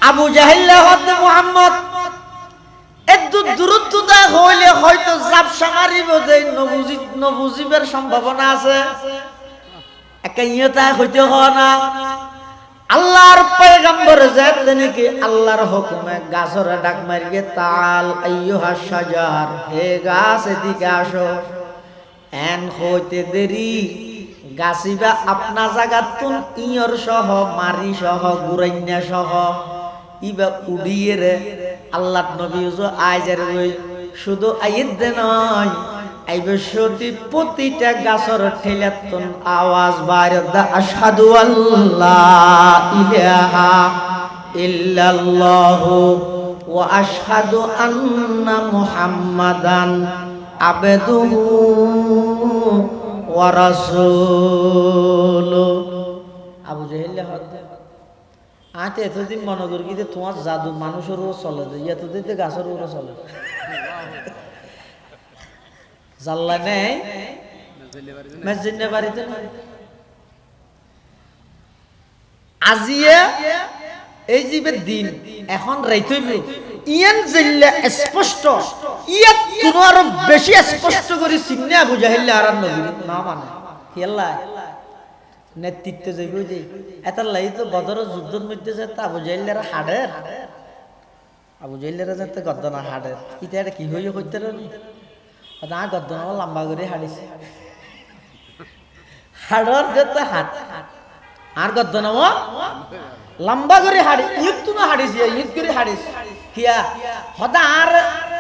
আবু জাহেল হদ মুহাম্মদ একটু দূরত্ব দা হইলে হয়তো জাপসা মারিব যে নবুজিবের সম্ভাবনা আছে একা ইয়তা হইতে হয় না আল্লাহর পয়গম্বর যেতেন কি আল্লাহর হুকুমে গাছর ডাক মারিয়ে তাল আইয়ুহা শাজার হে গাছ এদিকে আসো এন হইতে দেরি গাছিবা আপনা জাগাতুন ইয়র সহ মারি সহ গুরাইনা সহ ইবা উড়িয়ে রে আল্লাহ নবী আইজার ওই শুধু আইদ নয় আইবশতি প্রতিটা গাছর ঠেলাতুন আওয়াজ বাইরে দা আশহাদু আল্লাহ ইলাহা ইল্লাল্লাহু ওয়া আশহাদু আন্না মুহাম্মাদান আবদুহু ওয়া রাসূলু আবু জাহেল আতে এতদিন মনে করি যে তোমার জাদু মানুষেরও চলে এতদিন তো গাছেরও চলে জাল্লা নেই মসজিদে বাড়িতে আজিয়ে এই জীবের দিন এখন রাইতইব ইয়ান জিল্লা স্পষ্ট ইয়াত কোনো আরো বেশি স্পষ্ট করে চিন্নে আবু জাহেল আর নবী না মানে কি আল্লাহ নেতৃত্ব যাইব যে এটার লাই তো বদর যুদ্ধের মধ্যে যে আবু জাহেলের হাড়ের আবু জাহেলের যাতে গদ্দনা হাড়ের এটা কি হইয়া করতে নি না গদ্দনা লম্বা করে হাড়িছে হাড়র যেতে হাট আর গদ্দনা লম্বা করে হাড়ি ঈদ তো না হাড়িছে ঈদ করে হাড়িছে কিয়া হদা আর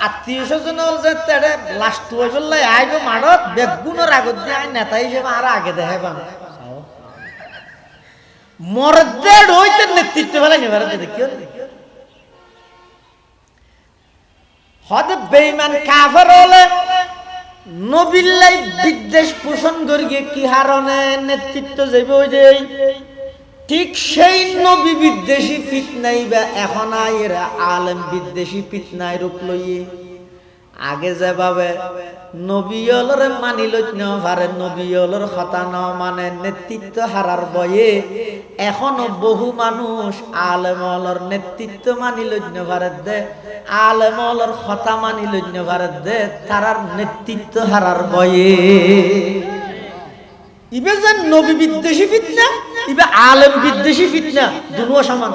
আত্মীয় স্বজন যে তেড়ে লাস্ট হয়ে বললে আইব মাড়ত বেগুনের আগত দিয়ে আই নেতা হিসেবে আর আগে দেখে পান মরদের হইতে নেতৃত্ব ফেলে নেবার দেখিও হদে বেঈমান কাফের হলে নবিল্লাই বিদ্বেষ পোষণ করিয়ে কি হারণে নেতৃত্ব যাইব যে ঠিক সেই নবী বিদ্বেষী ফিতনাই বা এখন এরা আলেম বিদ্বেষী ফিতনায় রূপ লইয়ে আগে যেভাবে নবীলরে মানি লইত না পারে নবীলর কথা না মানে নেতৃত্ব হারার বয়ে এখনো বহু মানুষ আলেমলর নেতৃত্ব মানি লইত না পারে দে আলেমলর কথা মানি লইত না পারে দে তারার নেতৃত্ব হারার বয়ে ইবে যে নবী বিদ্বেষী ফিতনা ইবে আলেম বিদ্বেষী ফিতনা দুনুয়া সমান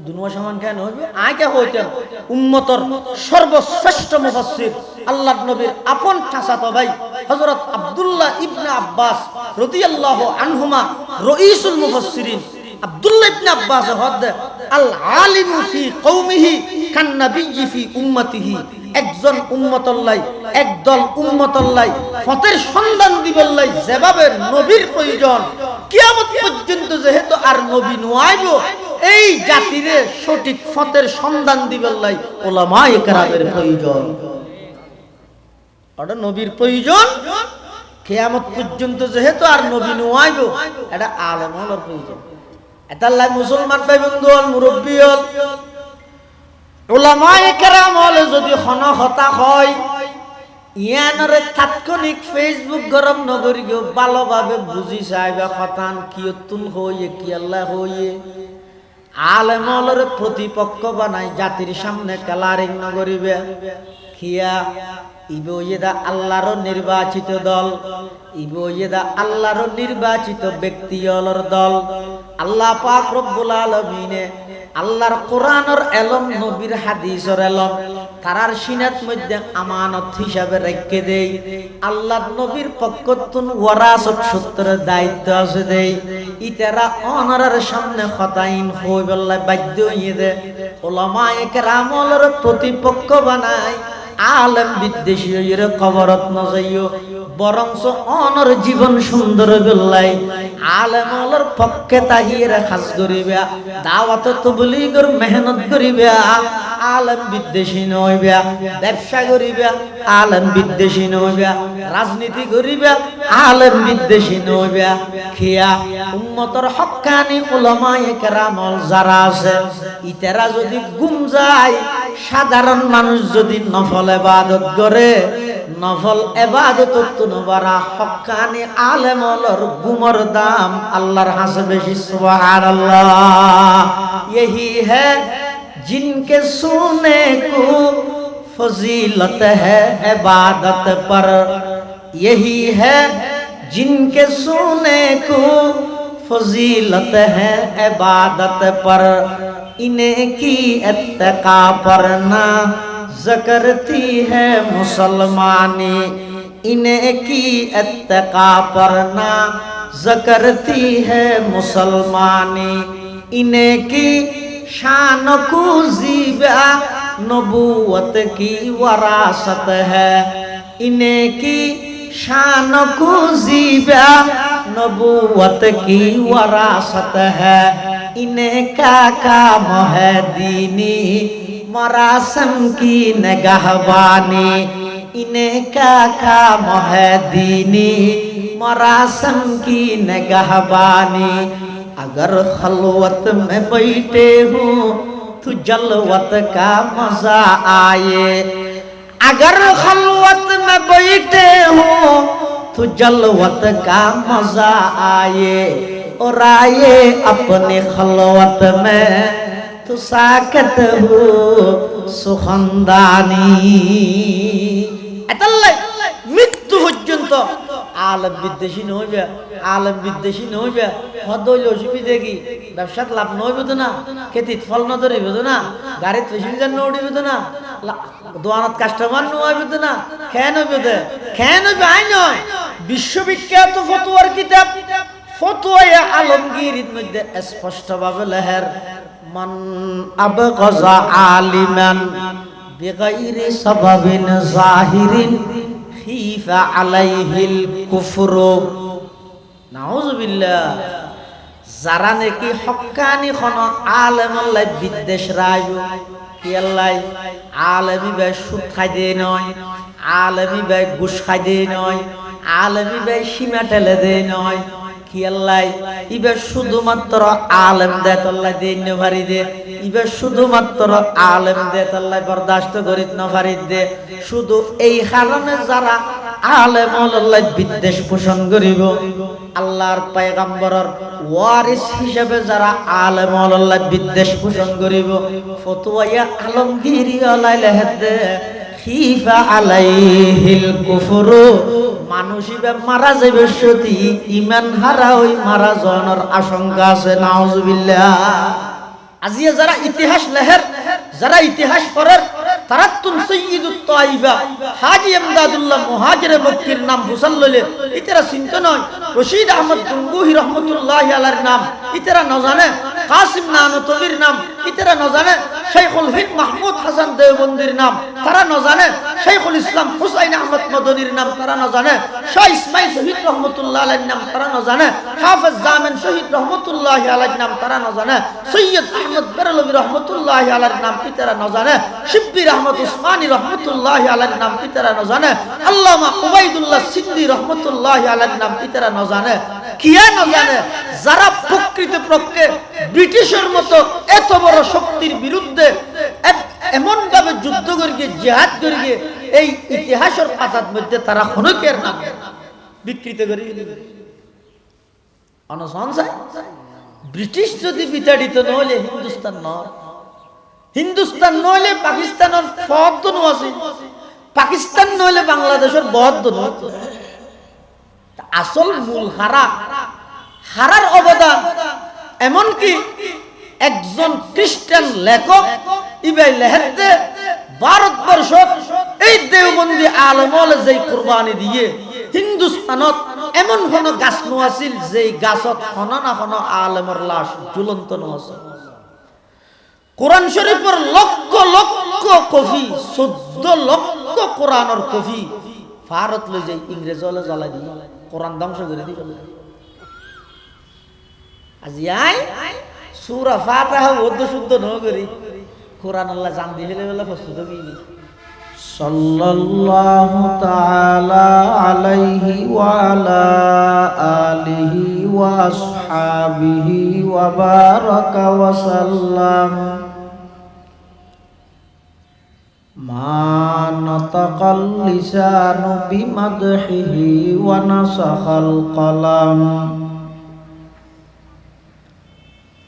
দুনুয়া সমান কেন হইবে আগে হইতেন উম্মতর সর্বশ্রেষ্ঠ মুফাসসির আল্লাহর নবীর আপন চাচাতো ভাই হযরত আব্দুল্লাহ ইবনে আব্বাস রাদিয়াল্লাহু আনহুমা রাইসুল মুফাসসিরিন আব্দুল্লাহ ইবনে আব্বাস হদ আল আলিমু ফি কওমিহি কান নাবিয়্যি ফি উম্মতিহি একজন উম্মতুল্লাহ একদল উম্মতুল্লাহ ফতের সন্ধান দিবল্লাই যেভাবে নবীর প্রয়োজন কিয়ামত পর্যন্ত যেহেতু আর নবী নয়াইব এই জাতিরে সঠিক ফতের সন্ধান দিবল্লাই উলামায়ে কেরামের প্রয়োজন ওটা নবীর প্রয়োজন কিয়ামত পর্যন্ত যেহেতু আর নবী নয়াইব এটা আলেমদের প্রয়োজন এটা আল্লাহ মুসলমান ভাই বন্ধু হল মুরব্বী হল উলামায়ে কেরাম হলে যদি হতা হয় ইয়ানরে তাৎক্ষণিক ফেসবুক গরম নগরী গো ভালোভাবে বুঝি চাইবা খতান কিয়তুন হইয়ে কি আল্লাহ হইয়ে আলেমলর প্রতিপক্ষ বানাই জাতির সামনে কালারিং নগরিবে খিয়া ইবইদা আল্লাহর নির্বাচিত দল ইবইদা আল্লাহর নির্বাচিত ব্যক্তিয়লর দল আল্লাহ পাক রব্বুল আলামিনে আল্লাহর কোরআনের এলম নবীর হাদিসের এলম তারার সিনাত মধ্যে আমানত হিসাবে রেখে দেই আল্লাহর নবীর পক্ষতুন ওয়ারাসত সূত্রের দায়িত্ব আছে দেই ইতারা অনরের সামনে খতাইন হই বল্লা বাধ্য হইয়ে দে উলামায়ে কেরামলর প্রতিপক্ষ বানায় আলেম বিদ্বেষী হইরে কবরত ন যাইও বরংস অনর জীবন সুন্দর গল্লাই আলেমলর পক্ষে তাহিরে খাস করিবা দাওয়াত তাবলীগের মেহনত করিবা আলেম বিদ্বেষী নইবা ব্যবসা করিবা আলেম বিদ্বেষী নইবা রাজনীতি করিবা আলেম বিদ্বেষী নইবা খিয়া উম্মতের হক্কানি উলামায়ে কেরামল যারা আছে ইতারা যদি গুম যায় সাধারণ মানুষ যদি নফল ইবাদত করে নফল ইবাদত তুনবারা হক্কানি আলেমলর গুমর দাম আল্লাহর হাসে বেশি সুবহানাল্লাহ यही है जिनके सोने को फजीलत है इबादत पर, यही है जिनके सोने को फजीलत है इबादत पर, इन्हें की इत्तका पर ना ज़करती है मुसलमानी, इन्हें की इत्तका पर ना ज़करती है मुसलमानी, इन्हें की शान को ज़ीबा नबूवत की वरासत है, इन्हें की शान को ज़ीबा नबूवत की वरासत है, इन्हें का काम है दीनी मरासम की नगहबानी, इन्हें का काम है दीनी मरासम की नगहबानी। अगर खलवत में बैठे हूँ तो जलवत का मजा आए, अगर खलवत में बैठे हूँ तो जलवत का मजा आए, और आए अपने खलवत में तो साकत हो सुखंदानी। মৃত্যু পর্যন্ত আলেম বিদ্বেষী নইবে, আলেম বিদ্বেষী নইবে, হদইল অসুবিধা কি? ব্যবসাত লাভ নইবে তো না, খেতিত ফল ন ধরিবে তো না, গাড়িত প্যাসেঞ্জার ন উঠিবে তো না, দোয়ানত কাস্টমার ন হইবে তো না, খেয়ে নইবে তো, খেয়ে নইবে আই নয়। বিশ্ববিখ্যাত ফতোয়ার কিতাব ফতোয়া আলমগীরির মধ্যে স্পষ্টভাবে লেখের, মান আবগাযা আলিমান বিগাইরি সাবাবিন যাহিরিন খিফা আলাইহিল কুফরু। নাউযুবিল্লাহ। যারা নাকি হক্কানি খন আলেমাল্লাহ বিদ্বেষ রাইব, কি আল্লাহ আলেমি ভাই সুদ খাই দে নয়, আলেমি ভাই ঘুষ খাই দে নয়, আলেমি ভাই সীমা ঠেলে দে নয়, কি আল্লাহ ইবে শুধুমাত্র আলেম দে আল্লাহ দিন নভারি দে, ইবে শুধুমাত্র আলেম দে আল্লাহ বরদাস্ত করিত নভারি দে। শুধু এই কারণে যারা আলেম আল্লাহ বিদ্বেষ পোষণ করিব, আল্লাহর পয়গম্বরের ওয়ারিস হিসেবে যারা আলেম আল্লাহ বিদ্বেষ পোষণ করিব, ফতোয়া আলমগীরি আলাই লেহেদে খিফা আলাইহিল কুফরু, মানুষ ইবে মারা যাবে সতী ইমান হারা ওই মারা যাওয়ার আশঙ্কা আছে। নাউযুবিল্লাহ। আজিয়া যারা ইতিহাস লেহের, যারা ইতিহাস পড়ের, তারাতুন সাইয়্যিদুত তাইবা হাজী ইমদাদুল্লাহ মুহাজিরে মক্কির নাম হুসাল লইলে ইতারা চিন্তা নয়, রশিদ আহমদ গঙ্গুহি রহমতুল্লাহি আলাইহির নাম ইতারা ন জানে, কাসিম নানতবির নাম ইতারা ন জানে, শাইখুল হিন্দ মাহমুদ হাসান দেওবন্দির নাম তারা ন জানে, শাইখুল ইসলাম হুসাইন আহমদ মদনীর নাম তারা ন জানে, শাহ ইসমাইল শহীদ রহমতুল্লাহ আলাইহির নাম তারা ন জানে, হাফেজ জামিন শহীদ রহমতুল্লাহি আলাইহির নাম তারা ন জানে, সৈয়দ আহমদ বেরলভী রহমতুল্লাহি আলাইহির নাম ইতারা ন জানে, শিব্বির আহমদ উসমানী রহমতুল্লাহি আলাইহির নাম ইতারা ন জানে, আল্লামা উবাইদুল্লাহ সিদ্দি রহমতুল্লাহি আলাইহির নাম ইতারা ন জানে। কিয়া ন জানে? যারা প্রকৃতপক্ষে ব্রিটিশের মতো এত বড় শক্তির বিরুদ্ধে এমন ভাবে যুদ্ধ করিয়ে জিহাদ করিয়ে এই ইতিহাসের পাতার মধ্যে তারা হনকের নাম বিকৃত করে অনসংসার। ব্রিটিশ যদি বিতাড়িত নহলে হিন্দুস্তান নয়, হিন্দুস্তান নহলে পাকিস্তানের ফদ আছে, পাকিস্তান নহলে বাংলাদেশের বহদ নয়। আসল মূল হারার অবদান এমনকি একজন খ্রিস্টান লেখক ইবাই লেহেতে ভারতবর্ষ এই দেওবন্দি আলমল যেই কুরবানি দিয়ে হিন্দুস্তানত এমন কোন গাছ ন আছিল যেই গাছত কোন না কোন আলেমর লাশ ঝুলন্ত ন আছে। কোরআন শরীফের লক্ষ লক্ষ কপি, 14 লক্ষ কোরআনের কপি ভারত লই যাই ইংরেজ হলে জ্বালাই দিয়ে কোরআন ধ্বংস করে দিয়ে চলে। আজি আই সূরা ফাতিহা ওদ শুদ্ধ ন করি কোরআন আল্লাহ জান দিয়ে হেলে বলে প্রস্তুত হইনি। সাল্লাল্লাহু তাআলা আলাইহি ওয়া আলা আলিহি ওয়া আসহাবিহি ওয়া বারাকা ওয়া সাল্লাম। মা নাতাকাল লিসানু বিমাদহিহি ওয়া নাসাখাল কলাম।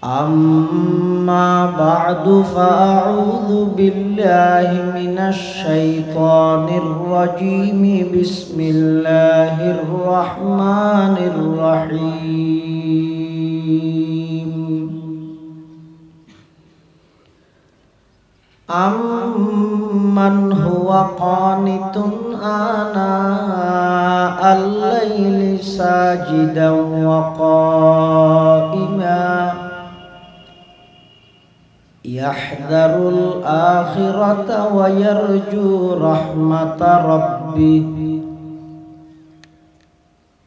أما بعد فأعوذ بالله من الشيطان الرجيم بسم الله الرحمن الرحيم أمن هو قانت آناء الليل ساجدا وقائما يحذر الآخرة ويرجو رحمة ربه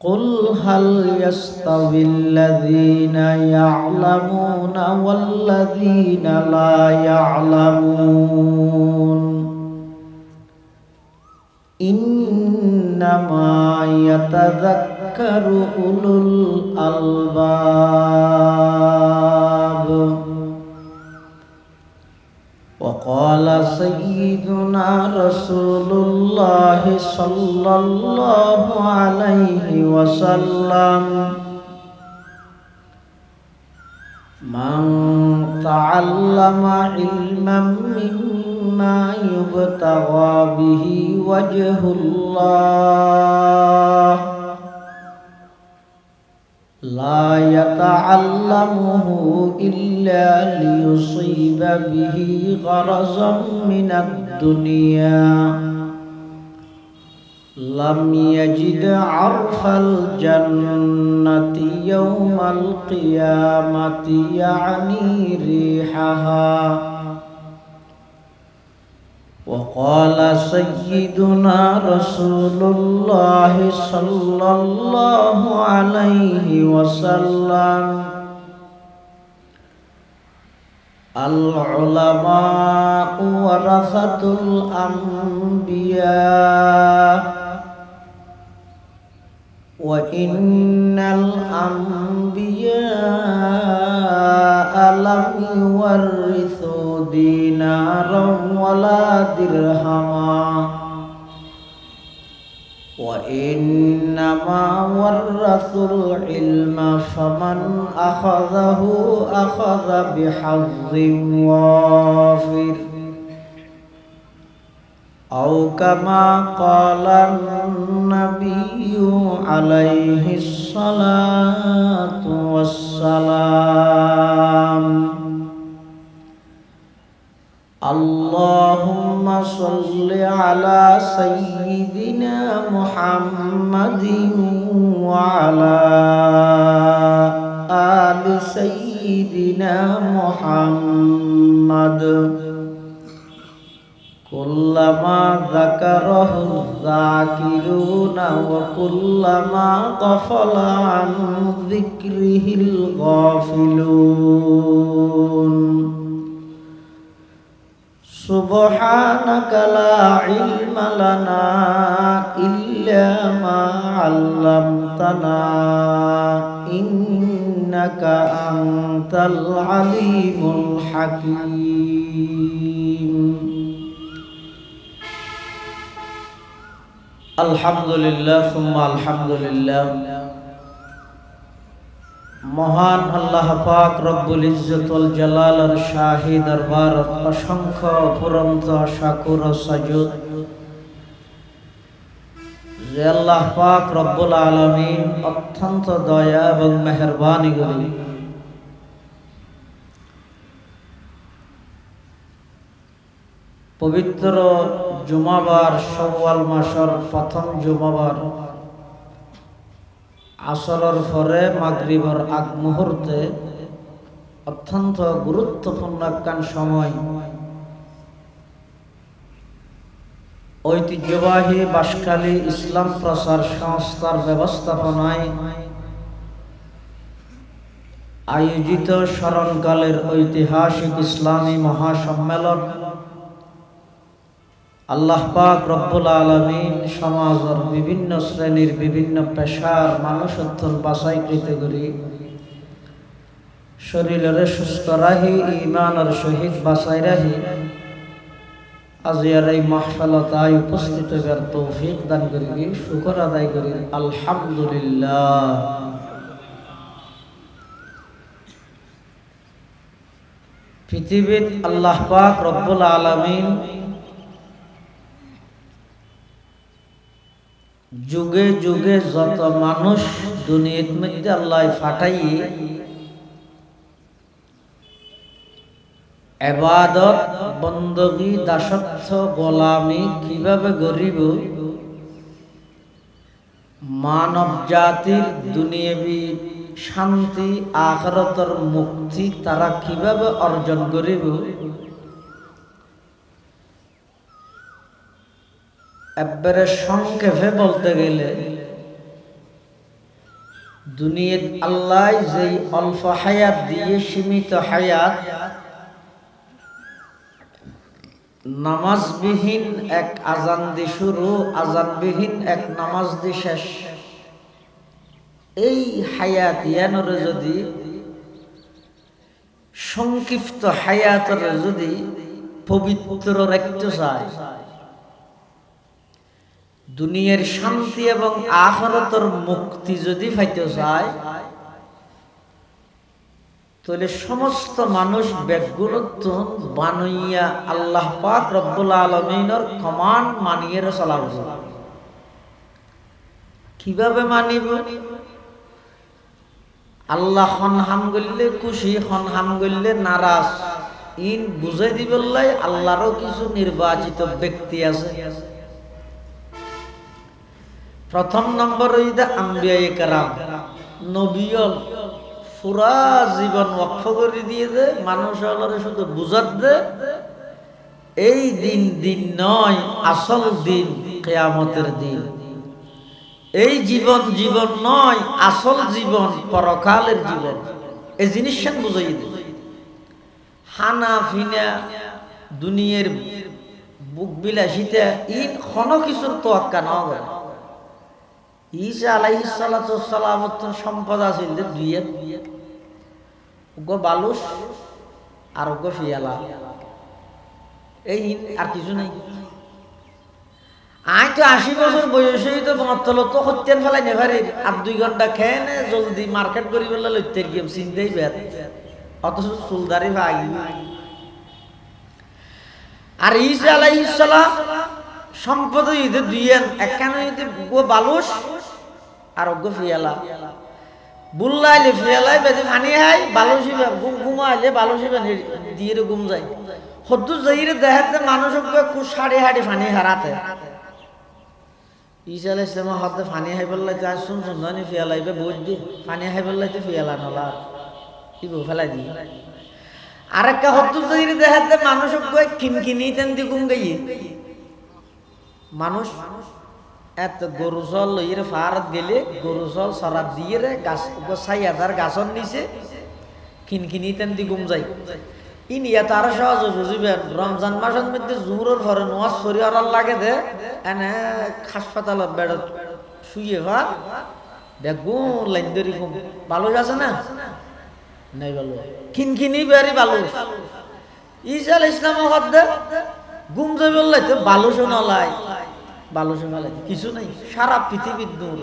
قل هل يستوي الذين يعلمون والذين لا يعلمون إنما يتذكر أولو الألباب وقال سيدنا رسول الله صلى الله عليه وسلم من تعلم علما مما يبتغى به وجه الله لا يتعلمه إلا ليصيب به غرضا من الدنيا لم يجد عرف الجنة يوم القيامة يعني ريحها وقال سيدنا رسول الله صلى الله عليه وسلم العلماء ورثة الأنبياء وإن الأنبياء لم يورثوا دينارا ولا درهما وإنما ورثوا العلم فمن أخذه أخذ بحظ وافر أو كما قال النبي عليه الصلاة والسلام اللهم صل على سيدنا محمد وعلى آل سيدنا محمد كلما ذكره الذاكرون وكلما غفل عن ذكره الغافلون سبحانك لا علم لنا إلا ما علمتنا إنك أنت العليم الحكيم الحمد لله ثم الحمد لله মহান আল্লাহ পাক রব্বুল ইজ্জত ওয়াল জালালের শাহী দরবার অসংখ্য অফুরন্ত শাকুর ও সাজুদ যে আল্লাহ পাক রব্বুল আলামিন অত্যন্ত দয়া এবং মেহেরবানি করি পবিত্র জুমাবার শাওয়াল মাসের প্রথম জুমাবার আসরের পরে মাগরিবের আগ মুহূর্তে অত্যন্ত গুরুত্বপূর্ণ একখান সময় ঐতিহ্যবাহী বাঁশখালী ইসলাম প্রচার সংস্থার ব্যবস্থাপনায় আয়োজিত স্মরণকালের ঐতিহাসিক ইসলামী মহাসম্মেলন আল্লাহ পাক রব্বুল আলামিন সমাজের বিভিন্ন শ্রেণীর বিভিন্ন পেশার মানুষত্বর বাছাইকৃত করি শরীরের সুস্থ রাহি ঈমানের সহিত বাছাই রাহি আজিয়ার এই মাহফিলতায় উপস্থিত হবার তৌফিক দান করি শুকর আদায় করি আলহামদুলিল্লাহ। পৃথিবীত আল্লাহ পাক রব্বুল আলামিন যুগে যুগে যত মানুষ দুনিয়ার মধ্যে আল্লাহ ফাটাইয়ে ইবাদত বندگی দাসত্ব গোলামি কিভাবে গরিব মানব জাতির দুনিয়াবি শান্তি আখিরাতের মুক্তি তারা কিভাবে অর্জন করিব একবারে সংক্ষেপে বলতে গেলে দুনিয়ার আল্লাহ যেই অল্প হায়াত দিয়ে সীমিত হায়াত নামাজবিহীন এক আজান দি শুরু আজানবিহীন এক নামাজ দি শেষ এই হায়াত ইয়ানরে যদি সংক্ষিপ্ত হায়াতরে যদি পবিত্র রাখতে চায় দুনিয়ার শান্তি এবং আখিরাতের মুক্তি যদি পাইতে চায় তাহলে সমস্ত মানুষ বেগুনত্ব বানাইয়া আল্লাহ পাক রব্বুল আলামিনের কমান্ড মানিয়ে চলাব কিভাবে মানিব আল্লাহ খন হাম গল্লে খুশি খন হাম গল্লে নারাজ ইন বুঝাই দিবল্লাই আল্লাহরও কিছু নির্বাচিত ব্যক্তি আছে প্রথম নম্বর হইদা আম্বিয়ায়ে কেরাম নবিয়ল পুরা জীবন ওয়াকফ করে দিয়ে দে মানুষ হলরে শুধু বুঝাত দে এই দিন দিন নয় আসল দিন কিয়ামতের দিন এই জীবন জীবন নয় আসল জীবন পরকালের জীবন এই জিনিসটা বুঝাই দে হানা ফিনা দুনিয়ার বুক বিলাসিতা ইন কোনো কিছুর তোয়াক্কা না করে ঈসা আলাইহিস সালাতু ওয়াস সালাম সম্পদ আছিল যে দুইয়ের ওগো বালুস আর ওগো ফিয়ালা এই আর কিছু নাই আজ তো 80 বছর বয়সেই তো মতল তো হত্যেন ফেলাই নেভারি আর 2 ঘন্টা খেয়ে নে জলদি মার্কেট করি বলে লইতে গিয়ে চিন্তাই বেদ অথচ চুলদারি ভাই আর ঈসা আলাইহিস সালাম সম্পদ ঈদে দুইয়েন একখানে ঈদে গো বালুস আর গো ফিয়ালা বুল্লাইলে ফিয়ালাই বেদে পানি হয় বালুসিবে ঘুমাইলে বালুসিবে দিয়ে ঘুম যায় হদ্দু যাইরে দেখাতে মানুষ খুব সাড়ে হাড়ি পানি হারাতে ঈসা আলাইহিস সালাম হদ্দে পানি হাই বললাই যা শুন জানি ফিয়ালাইবে বই দি পানি হাই বললাই তো ফিয়ালা নলা কি বউ ফেলাই দি আরেকটা হদ্দু যাইরে দেখাতে মানুষ কিনকিনি তেন দি ঘুম গাইয়ে মানুষ এত গরু জল লইরে ফারাত গেলে গরু জল সরাত দিয়ে রে গাছ গোসাই আধার গাছর নিচে খিনখিনি তেন দি ঘুম যায় ইন ইয়াত আরো সহজে বুঝিবেন রমজান মাসের মধ্যে জুহুরের পরে নামাজ পড়ি আর লাগে দে এনে হাসপাতালত বেডত শুয়ে ভাত বেগুন লাইন ধরি ঘুম ভালো আছে না নাই ভালো খিনখিনি বেরি ভালো ঈসা আলাইহিস সালাম হদ্দে ঘুম যাই বললাই তো ভালো শোনালাই ভালো শোনালাই কিছু নাই সারা পৃথিবীর নূর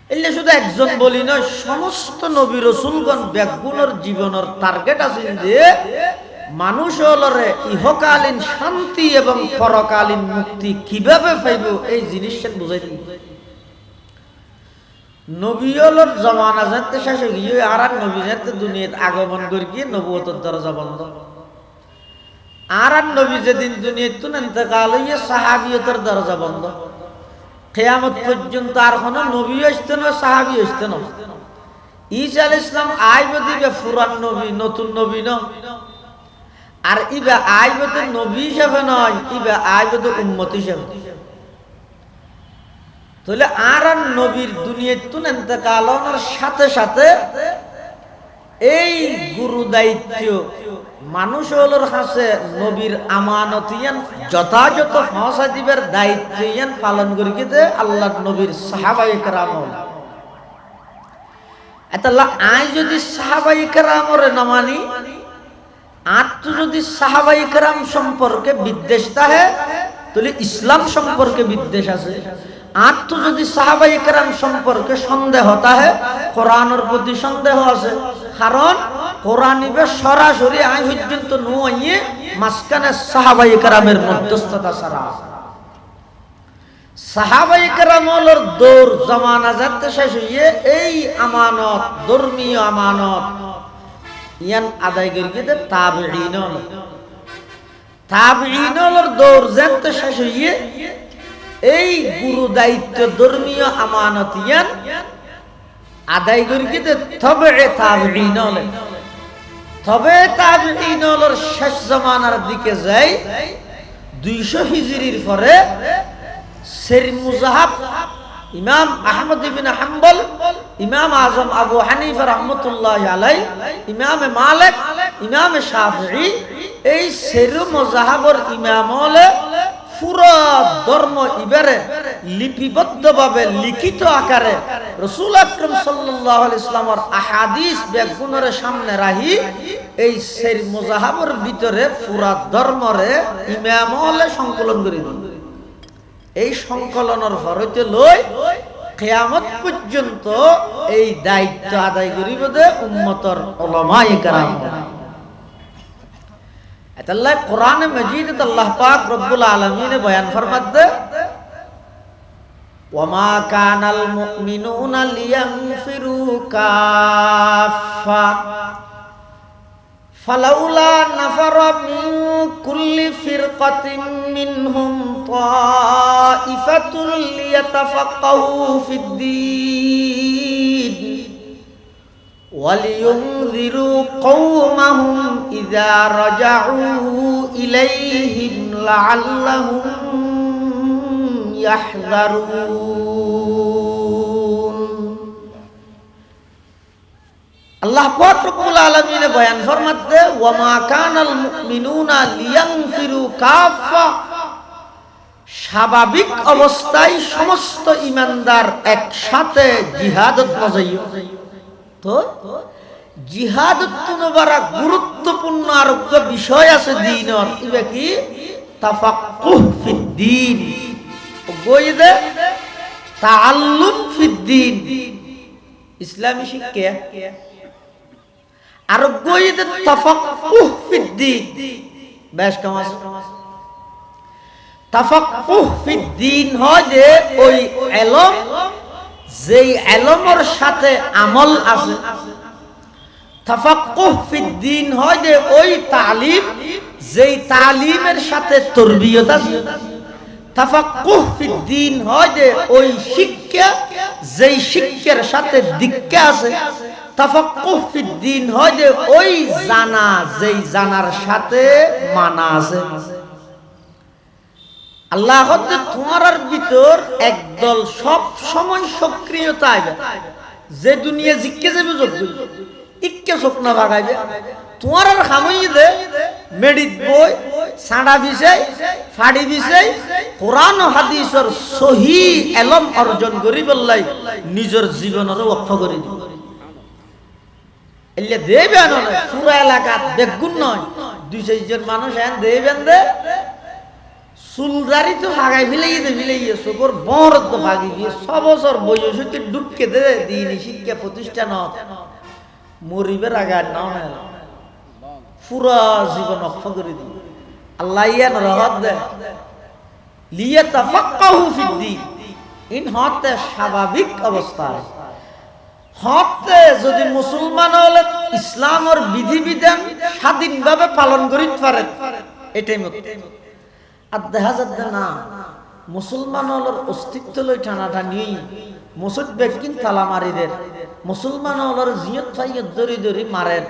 এলে শুধু একজন বলি নয় সমস্ত নবী রাসূলগণ বেগুনের জীবনের টার্গেট আছেন যে মানুষ হলরে ইহকালীন শান্তি এবং পরকালীন মুক্তি কিভাবে পাইব এই জিনিসটা বুঝাই দিন নবী হলর জমানা যাতে শেষ গিয়ে আর নবী যাতে দুনিয়াত আগমন করি গিয়ে নবুয়তের দরজা বন্ধ আর নবী যেদিন দুনিয়াত ইন্তেকাল হইয়া সাহাবিয়তের দরজা বন্ধ কিয়ামত পর্যন্ত আর কোনো নবী আসতো না সাহাবী আসতো না ঈসা আলাইহিস সালাম আইব দিবে পুরান নবী নতুন নবী না আর ইবা আইব তো নবী হিসেবে নয় ইবা আইব তো উম্মত হিসেবে তাহলে আর নবীর দুনিয়াত ইন্তেকাল হওয়ার সাথে সাথে এই গুরু দায়িত্ব মানুষ হলোর কাছে নবীর আমানতিয়ান যথাযথ পৌঁছা দিবার দায়িত্ব পালন করি গিয়ে আল্লাহ নবীর সাহাবায়ে কেরাম এতলা আই যদি সাহাবায়ে কেরামরে না মানি আর তো যদি সাহাবায়ে কেরাম সম্পর্কে বিদ্বেষ থাকে তাহলে ইসলাম সম্পর্কে বিদ্বেষ আছে আর তো যদি সাহাবায়ে কেরাম সম্পর্কে সন্দেহ থাকে কোরআনের প্রতি সন্দেহ আছে কারণ কোরআনিবে সরাসরি আই পর্যন্ত নুয়ে মাঝখানে সাহাবাই কেরামের মধ্যস্থতা ছাড়া সাহাবাই কেরামের দৌর জমানা যাতে শেষ হইয়ে এই আমানত ধর্মীয় আমানত ইয়ান আদায় করিয়ে তাবিঈনের দৌর যাতে শেষ হইয়ে এই গুরু দায়িত্ব ধর্মীয় আমানত ইয়ান আদায় করিয়ে তবে তাবিঈনের শেষ জমানার দিকে যাই 200 হিজরির পরে সের মুজাহাব ইমাম আহমদ ইবনে হাম্বল, ইমাম আজম আবু হানিফা রাহমাতুল্লাহ আলাই, ইমাম মালিক, ইমাম শাফিঈ, এই সের মুজাহাবর ইমাম হলে পুরো ধর্ম ইবারে লিপিবদ্ধভাবে লিখিত আকারে রাসূল আকরাম সাল্লাল্লাহু আলাইহি ওয়াসাল্লামের আহাদিস বেগুনের সামনে রাখি এই সের মুজাহাবর ভিতরে পুরো ধর্মরে ইমাম হলে সংকলন করে দিল। এই সংকলনের ফরতে লই কিয়ামত পর্যন্ত এই দায়িত্ব আদায় করিব দে উম্মতের উলামায়ে কেরাম। আল্লাহ কোরআনে মাজিদে আল্লাহ পাক রব্বুল আলামিন বয়ান ফরমাতে ওয়ামা কানাল মুমিনুনা লিয়ানফিরু কাফা ফালাউলা নাফারা মিন কুল্লি ফিরকাতিন মিনহুম তাইফাতুল লিয়াতাফাক্কাহু ফিদ্দীন ওয়ালিয়ুনযিরু কওমাহুম ইযা রাজাউ ইলাইহিম লাআল্লাহুম ইয়াহযারুন। আল্লাহ পাক রব্বুল আলামিন বয়ান ফরমাতে ওয়ামা কানাল মুমিনুনা লিয়ানফিরু কাফা, স্বাভাবিক অবস্থায় সমস্ত ঈমানদার একসাথে জিহাদত মজাইও। তো জিহাদত বড় গুরুত্বপূর্ণ আরোগ্য বিষয় আছে দ্বীনের, ইবা কি তাফাক্কুহ ফিদ্দীন, গইদে তাআল্লুম ফিদ্দীন, ইসলামী শিক্ষা আর গইদে তাফাক্কুহ ফিদ্দীন। বেশ কাম আছে। তাফাক্কুহ ফিদ্দীন হয় যে ওই ইলম যেই ইলমের সাথে আমল আছে। তাফাক্কুহ ফিদ্দীন হয় যে ওই তালিম যেই তালিমের সাথে তরবিয়ত আছে। তাফাক্কুহ ফিদ্দীন হয় যে ওই শিক্ষা যেই শিক্ষার সাথে দীক্ষা আছে। তাফাক্কুহ ফিদ্দীন হয় যে ওই জানা যেই জানার সাথে মানা আছে। আল্লাহ হতে তোমার ভিতর একদল সব সময় সক্রিয়তা আইবে, যে দুনিয়া জিজ্ঞে যাবে যোগ্য ইক্কে স্বপ্ন ভাগাইবে। তোমার আর খামই দে মেডিট বই সাড়া বিষয় ফাড়ি বিষয় কোরআন ও হাদিসের সহি এলম অর্জন করি বললাই নিজের জীবনের ওয়াক্ফ করে দিব। এলে দেবে না পুরো এলাকা বেগুন নয় 2-4 জন মানুষ এন দেবেন দে চুলদারি তো ভাগাই ফিলাইয়ে চোখর বড় তো ভাগি দিয়ে 6 বছর বয়স হইতে ডুবকে দে দিন শিক্ষা প্রতিষ্ঠান মরিবের আগে নাও না পুরা জীবন অক্ষ করে দিই। আল্লাহ ইয়ান রহত দে লিয়াতাফাক্কাহু ফিদ্দীন, ইন হতে স্বাভাবিক অবস্থায় হতে যদি মুসলমান হলে ইসলামের বিধিবিধান স্বাধীনভাবে পালন করিতে পারে এটাই মত। আর দেখা যাচ্ছে না মুসলমান হলের অস্তিত্ব লই টানাটানি মুসুদ বেকিন তালা মারিদের মুসলমান হলের জিয়ত পাইয়ে দরি দরি মারেন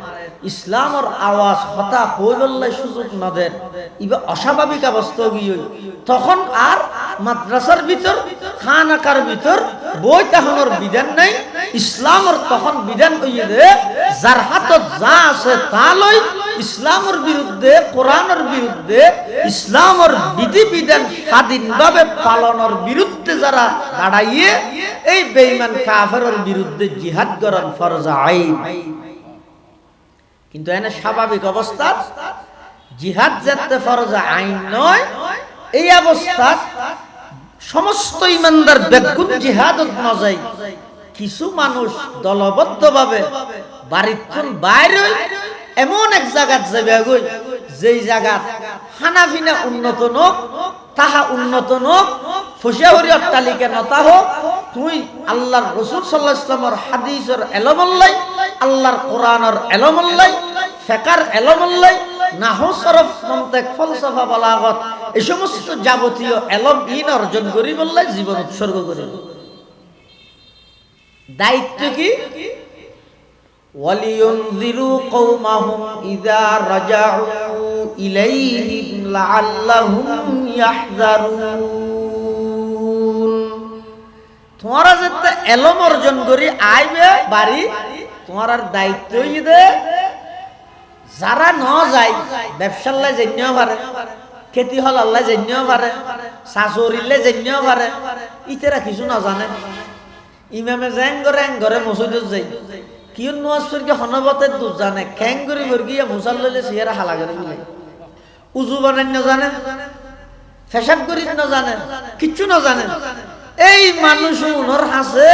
ইসলামের আওয়াজ হতা হই বললে সুযোগ নদের ইবা অস্বাভাবিক অবস্থা গিয়ে তখন আর মাদ্রাসার ভিতর খানাকার ভিতর বই তাহনের বিধান নাই। ইসলামের তখন বিধান হইয়ে দে যার হাতত যা আছে তা লই ইসলামের বিরুদ্ধে কোরআনের বিরুদ্ধে ইসলামের বিধিবিধান স্বাধীনভাবে পালনের বিরুদ্ধে যারা দাঁড়াইয়ে এই বেঈমান কাফেরের বিরুদ্ধে জিহাদ করেন ফরজ আইন। কিন্তু এনে স্বাভাবিক অবস্থা জিহাদ যাতে ফরজ আইন নয়, এই অবস্থা সমস্ত ইমানদার বেগুন জিহাদত ন যায়। কিছু মানুষ দলবদ্ধভাবে বাড়ির বাইরে এমন এক জায়গাত যাবে গই যেই জায়গাত হানাফিনা উন্নত নোক তাহা উন্নত নোক ফুসিয়াহরি অট্টালিকা নতা হোক তুই আল্লাহর রাসূল সাল্লাল্লাহু আলাইহি ওয়াসাল্লামের হাদিসের ইলমল্লাই আল্লাহর কোরআনের ইলমল্লাই ফিকর ইলমল্লাই নাহু সরফ মন্তিক ফলসফা বালাগত এই সমস্ত যাবতীয় ইলম ইন অর্জন করি বললাই জীবন উৎসর্গ করিব দায়িত্ব কি ওয়ালিয়ুনযিরু কওমাহুম ইযা রাজাউ ইলাইহিম লাআল্লাহুম ইয়াহযারুন তোমরা যেতে ইলম অর্জন করি আইবে বাড়ি তোমার আর দায়িত্বই দে যারা ন যায় ব্যবসাল্লাহ জেনেও পারে খেতি হল আল্লাহ জেনেও পারে শাশুড়িলে জেনেও পারে ইতেরা কিছু না জানে ইমামে ঘরে মসজিদে যাই কিয় নামাজ পড়ি হনবতে দুধ জানে খ্যাং করে বর্গিয়া মুসাল লইলে সিয়ারা হালা করে বলে উজু বানাই না জানে ফেশাব করি না জানে কিচ্ছু না জানে এই মানুষ উনর হাসে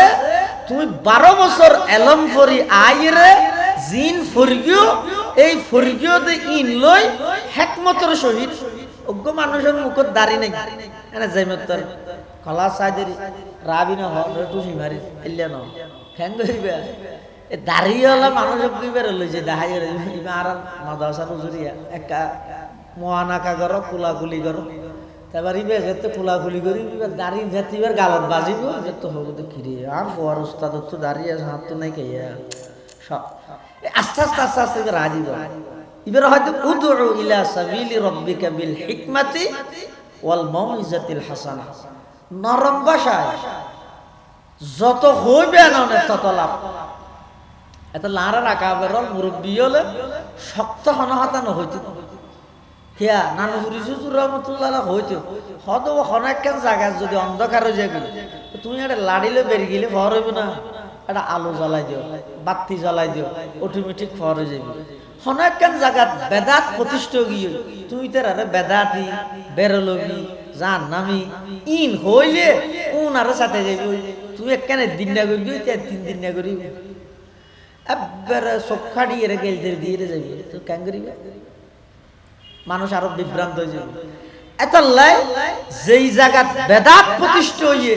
তুমি 12 বছর এলম ফরি আইরে জিন ফরগিও এই ফরগিও দে ইন লই হিকমতের সহিত অজ্ঞ মানুষের মুখত দাড়ি নাই এনে জাইমতর কলা সাইদেরি রাবি না টুসি মারি এল্লা ন খ্যাং করিবে এ দাড়িওয়ালা মানুষ কইবার লইছে দাহাই ইবা আর মাদ্রাসা হুজুরিয়া একা মোয়ানাকা গর কুলাকুলি গর তারপর ইবে যেতে কুলাকুলি করি দাড়ি যেতিবার গালত বাজিব যেতে হবে তো কিরে আর পর উস্তাদ তো দাড়ি আছে হাত তো নাই কইয়া সব আস্তে আস্তে আস্তে আস্তে রাজি বা ইবার হয়তো উদউ ইলা সাবিলি রাব্বিকা বিল হিকমাতি ওয়াল মাউইজাতিল হাসানা নরম ভাষায় যত হইবে না তত লাভ এত লারা রাখা বেরল মুরব্বী হলে শক্ত হনহাতান হইতো কিয়া নানু হুজুর রহমাতুল্লাহ হইতো হয়তো অনেকখান জায়গা যদি অন্ধকার হয়ে যাবে তুমি একটা লাড়িলে বেরিয়ে গেলে ফর হইবে না একটা আলো জ্বালাই দিও বাতি জ্বালাই দিও অটোমেটিক ফর হয়ে যাবে অনেকখান জায়গা বেদাত প্রতিষ্ঠিত গিয়ে তুমি তার আরে বেদাতি বেরলবি জান নামি ইন হইলে উন আর সাথে যাবি তুই একখানে দিন না করি 3 দিন না করি এবারে সবখাড়ি এর গেলদের দিয়ে যাবি তো কেন করিবে মানুষ আরো বিভ্রান্ত হয়ে যাবে এতলাই যেই জায়গা বেদাত প্রতিষ্ঠিত হইয়ে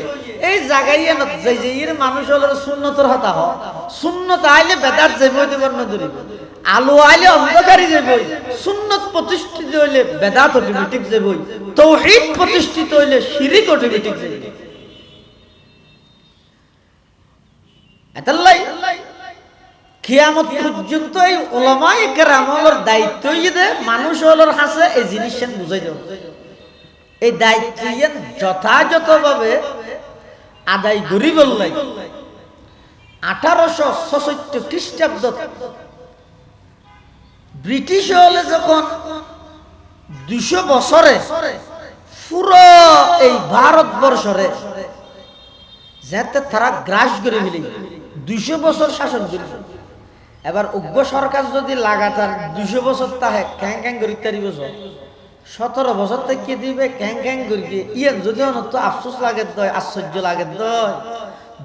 এই জায়গায় যেই মানুষ হলো সুন্নতর হতা হ সুন্নত আইলে বেদাত যাইব দেবর না ধরিব আলো আইলে অন্ধকারই যাইব সুন্নত প্রতিষ্ঠিত হইলে বেদাত অটোমেটিক যাইব তাওহীদ প্রতিষ্ঠিত হইলে শিরক অটোমেটিক যাইব এতলাই কিয়ামত পর্যন্ত এই উলামায়ে কেরামের দায়িত্ব ইদে মানুষ হলোর হাসে এই জিনিসেন বুঝাই দাও এই দায়িত্ব যথাযথভাবে আদায় করি বললাই 1866 খ্রিস্টাব্দ ব্রিটিশ হলে যখন 200 বছরে পুরো এই ভারতবর্ষরে যাতে তারা গ্রাস করে ফেলে 200 বছর শাসন করে এবার উগ্র সরকার যদি লাগাতার 200 বছর তাহে ক্যাং ক্যাং করি 30 বছর 17 বছর থেকে দিবে ক্যাং ক্যাং করি ইয়ান যদি তো আফসোস লাগে দয় আশ্চর্য লাগে দয়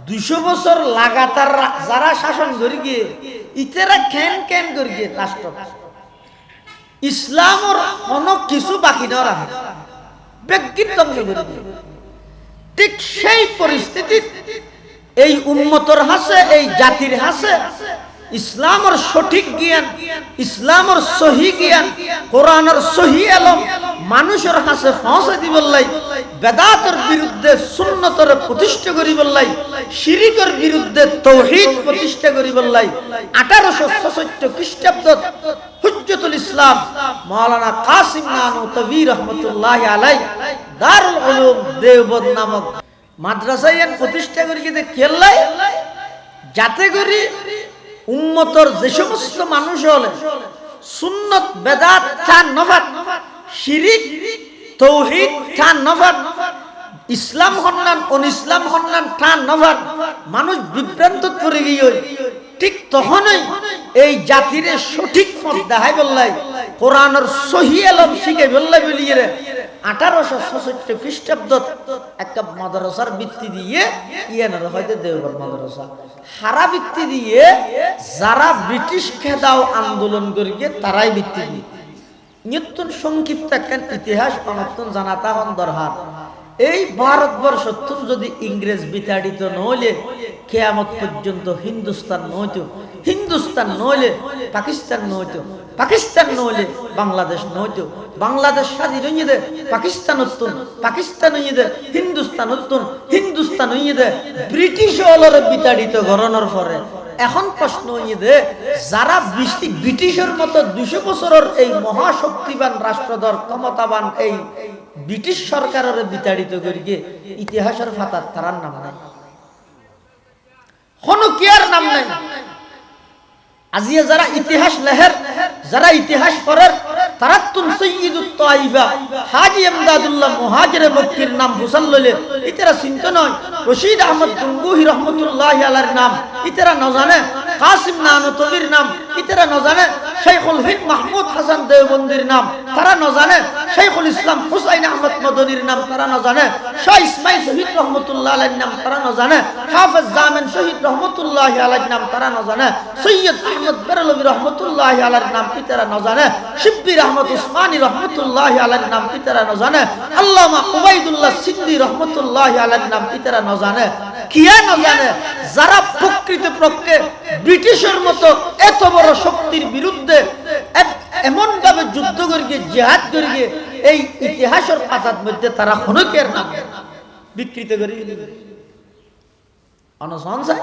200 বছর লাগাতার যারা শাসন করি গিয়ে ইতেরা ক্যাং ক্যাং করি গিয়ে রাষ্ট্র ইসলামর কোনো কিছু বাকি না রাখে ব্যক্তির ধ্বংস করে দিয়ে ঠিক সেই পরিস্থিতি এই উম্মতর হাসে এই জাতির হাসে ইসলামের সঠিক জ্ঞান ইসলামের সহি জ্ঞান কোরআনের সহি ইলম মানুষের হাসে পৌঁছে দিবল্লাই বেদাতের বিরুদ্ধে সুন্নতের প্রতিষ্ঠা করিবল্লাই শিরকের বিরুদ্ধে তাওহীদ প্রতিষ্ঠা করিবল্লাই 1866 খ্রিস্টাব্দ হুজ্জতুল ইসলাম মাওলানা কাসিম নানুতবী রাহমাতুল্লাহি আলাইহি দারুল উলুম দেওবন্দ নামক মাদ্রাসায়ন প্রতিষ্ঠা করি কিন্তু কেল্লাই যাতে করি উম্মতর যে সমস্ত মানুষ হলে সুন্নত বেদাত খান নফাত শিরিক তাওহীদ খান নফাত ইসলাম হন্নান অন ইসলাম হন্নান খান নফাত মানুষ বিভ্রান্ত করে গিয়ে ঠিক তখনই এই জাতির সঠিক পথ দেখাই বললাই কোরআনের সহি ইলম শিখে বললাই বলিয়ে 1866 খ্রিস্টাব্দ একটা মাদ্রাসার ভিত্তি দিয়ে ইয়ানের হয়তো দেওবন্দ মাদ্রাসা হারা ভিত্তি দিয়ে যারা ব্রিটিশ খেদাও আন্দোলন করিয়ে তারাই ভিত্তি দিয়ে নিত্যন সংক্ষিপ্ত একটা ইতিহাস অনর্তন জানাতা হন দরকার। এই ভারতবর্ষ যদি ইংরেজ বিতাড়িত নইলে কিয়ামত পর্যন্ত হিন্দুস্তান নইতো, হিন্দুস্তান নইলে পাকিস্তান নইতো, পাকিস্তান নইলে বাংলাদেশ নইতো, বাংলাদেশ স্বাধীন হইয়ে দে পাকিস্তান উত্তন, পাকিস্তান হইয়ে দে হিন্দুস্তান উত্তন, হিন্দুস্তান হইয়ে দে ব্রিটিশ অলর বিতাড়িত গরনের পরে। এখন প্রশ্ন হইয়ে দে যারা ব্রিটিশের মতো 200 বছরের এই মহাশক্তিবান রাষ্ট্রধর ক্ষমতাবান এই ব্রিটিশ সরকারের বিতাড়িত করিয়ে ইতিহাসের ফাতার তারার নাম নাই, কোনো কেয়ার নাম নাই। আজিয়া যারা ইতিহাস লেহের, যারা ইতিহাস পড়ের, তারা তুন সৈয়দুত তাইবা হাজী ইমদাদুল্লাহ মুহাজির মক্কির নাম বুঝাল লইলে ইতারা চিন্তা নয়। রশিদ আহমদ গঙ্গুহি রহমতুল্লাহি আলাইহির নাম ইতারা ন জানে, কাসিম নানতবির নাম ইতারা ন জানে, শাইখুল হিন্দ মাহমুদ হাসান দেওবন্দির নাম তারা ন জানে, শাইখুল ইসলাম হুসাইন আহমদ মদনীর নাম তারা ন জানে, শাহ ইসমাইল শহীদ রহমতুল্লাহ আলাইহির নাম তারা ন জানে, হাফেজ জামিন শহীদ রহমতুল্লাহি আলাইহির নাম তারা ন জানে, সৈয়দ আহমদ বেরলভী রহমতুল্লাহি আলাইহির নাম ইতারা ন জানে, শিব্বির আহমদ উসমানী রহমতুল্লাহি আলাইহির নাম ইতারা ন জানে, আল্লামা উবাইদুল্লাহ সিন্দি রহমতুল্লাহি আলাইহির নাম ইতারা ন জানে। কিয়া ন জানে? যারা প্রকৃতপক্ষে ব্রিটিশের মতো এত বড় শক্তির বিরুদ্ধে এমন ভাবে যুদ্ধ করিয়ে জিহাদ করিয়ে এই ইতিহাসের পাতার মধ্যে তারা হনকের নাম বিকৃত করে অনসংসার।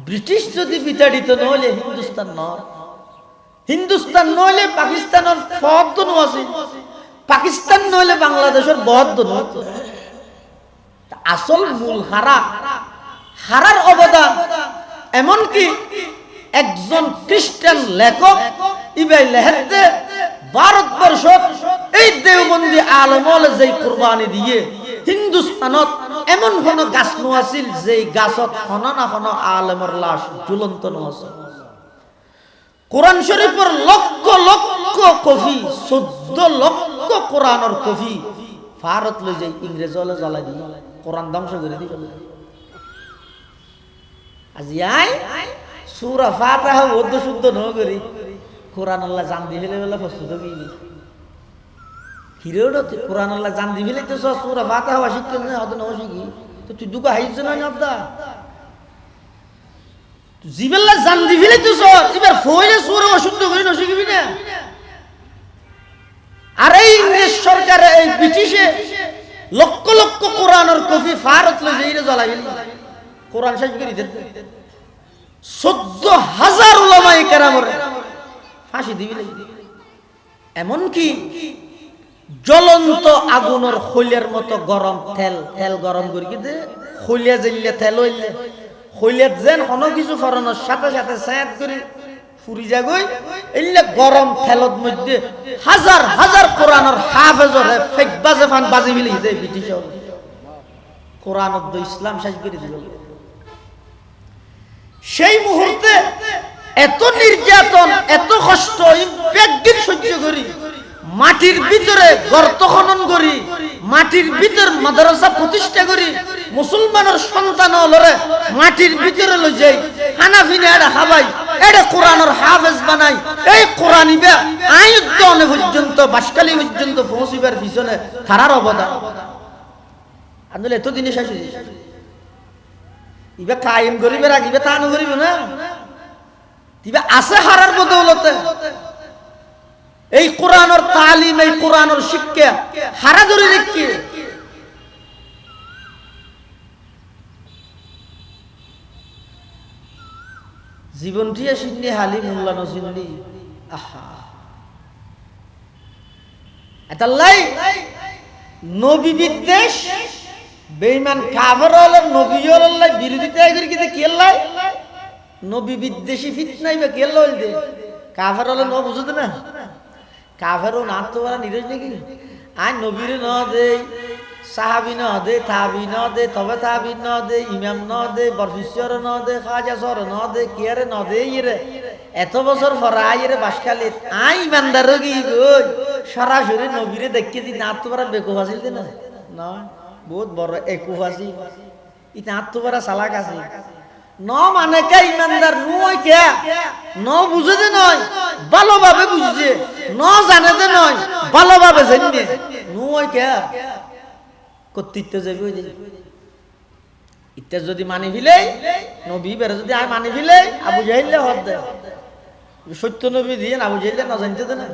ব্রিটিশ যদি বিতাড়িত নহলে হিন্দুস্তান নয়, হিন্দুস্তান নহলে পাকিস্তানের ফদ আছে, পাকিস্তান নহলে বাংলাদেশের বহদ নয়। আসল মূল হারার অবদান এমনকি একজন খ্রিস্টান লেখক ইবাই লেহেতে ভারতবর্ষ এই দেওবন্দি আলমল যে কুরবানি দিয়ে হিন্দুস্তানত এমন কোন গাছ নোয়াছিল যে গাছত হন না হন আলমের লাশ ঝুলন্ত নোয়াছে। কোরআন শরীফের লক্ষ লক্ষ কপি 14 লক্ষ কোরআনের কপি ভারত লই যাই ইংরেজ হলে জ্বালাই দিয়ে কোরআন ধ্বংস করে দিল। আজি আই সূরা ফাতিহা ওদ্দ শুদ্ধ ন করি কোরআন আল্লাহ জান দি ফেলে বলে প্রস্তুত হইনি হিরোড কোরআন আল্লাহ জান দি ফেলে তো সূরা ফাতিহা শিখতে না হদ ন শিখি তো তুই দুকা হাইছ না নবদা জিবেল্লা জান দি ফেলে তো এবার ফইলে সূরা অশুদ্ধ করে ন শিখবি না। আর এই ইংরেজ সরকারে এই ব্রিটিশে লক্ষ লক্ষ কোরআনের কপি ভারত লই যাইরে জ্বালাই কোরআন শেষ করে দিতে 14,000 উলামায়ে কেরামের ফাঁসি দিবি। এমন কি জ্বলন্ত আগুনের খৈলের মতো গরম তেল গরম করি দে খৈলে জ্বললে তেল হইলে খৈলে যেন কোনো কিছু ফরানোর সাথে সাথে সায়াত করে ফুরি যাগই এলে গরম তেলত মধ্যে হাজার হাজার কোরআনের হাফেজর ফেকবাজে ফান বাজি মিলি দে ব্রিটিশ কোরআন অব্দ ইসলাম শেষ করে দিল। সেই মুহূর্তে এত নির্যাতন এত কষ্ট একদিন সহ্য করি মাটির ভিতরে গর্ত খনন করি মাটির ভিতর মাদ্রাসা প্রতিষ্ঠা করি মুসলমানের সন্তান হলরে মাটির ভিতরে লই যাই হানাফিনে এটা হাবাই এটা কোরআনের হাফেজ বানাই এই কোরআনিবা আয়ুদ্ধনে পর্যন্ত বাসকালী পর্যন্ত পৌঁছিবার পিছনে তারার অবদান আন্দোলন এতদিনে শেষ হয়ে যায়। ইবা কায়েম করিবে রাখিবে তা নকরিব না তিবা আছে হারার বদৌলতে এই কোরআনের তালিম এই কোরআনের শিক্ষা হারা ধরে রেখে জীবনটি আসিনি হালি মোল্লা নসিনি আহা এতাল্লাই নবী বিদ্বেষ বেঈমান কাফের হল নবী হল বিরোধিতা করে কি কেল্লাই নবী বিদ্বেষী ফিতনাই বা কেল্লা হইল দে কাফের হল ন বুঝতে না কাফেরও না তো ওরা নিরজ নাকি আই নবীর ন দে সাহাবি ন দে তাবি ন দে তবে তাবি ন দে ইমাম ন দে বরফিশ্বর ন দে খাজা সর ন দে কিয়ারে ন দে ইরে এত বছর পর আইরে বাসকালে আই ইমানদার কি গই সরাসরি নবীরে দেখে দি না তোমরা বেকুফ আছিল না নয় বহুত বড় একুফ আছি ইতা তোমরা চালাক আছে ন মানে কে ইমানদার নয় কে ন বুঝে দে নয় ভালোভাবে বুঝছে ন জানে দে নয় ভালোভাবে জানে নয় কে কর্তৃত্ব যাবে ওই ইটা যদি মানি ফিলে নবী বের যদি আয় মানি ফিলে আবু জাহিলে হদ দে সত্য নবী দিয়ে আবু জাহিলে না জানতে দে না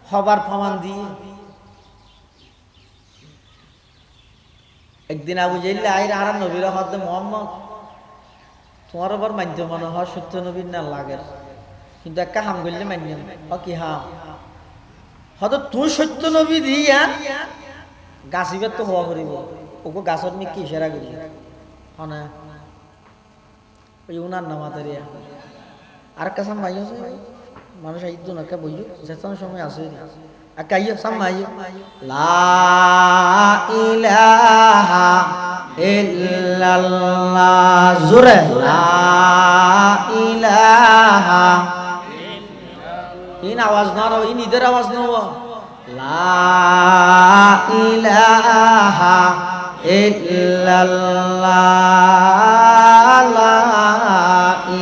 হবার প্রমাণ দিয়ে একদিন আবু জাহিলে আইর আর নবীর হদ দে মোহাম্মদ তোমার আবার মানতে মনে হয় সত্য নবীর না লাগে কিন্তু একটা হাম করলে মান্য কি হাম হয়তো তুই সত্য নবী দিয়া গাছিবার তো হওয়া করিব ওকে গাছত নি কি সেরা করি হনা ওই উনার নাম আতারিয়া আর একটা সাম মাইও মানুষ আইতো না কে বইও যেতন সময় আসে একা আইও সাম মাইও লা ইলাহা ইল্লাল্লাহ জোরে লা ইলাহা ইন আওয়াজ না রো ইন ইদের আওয়াজ না হো লা ইলাহা ইল্লাল্লাহ লা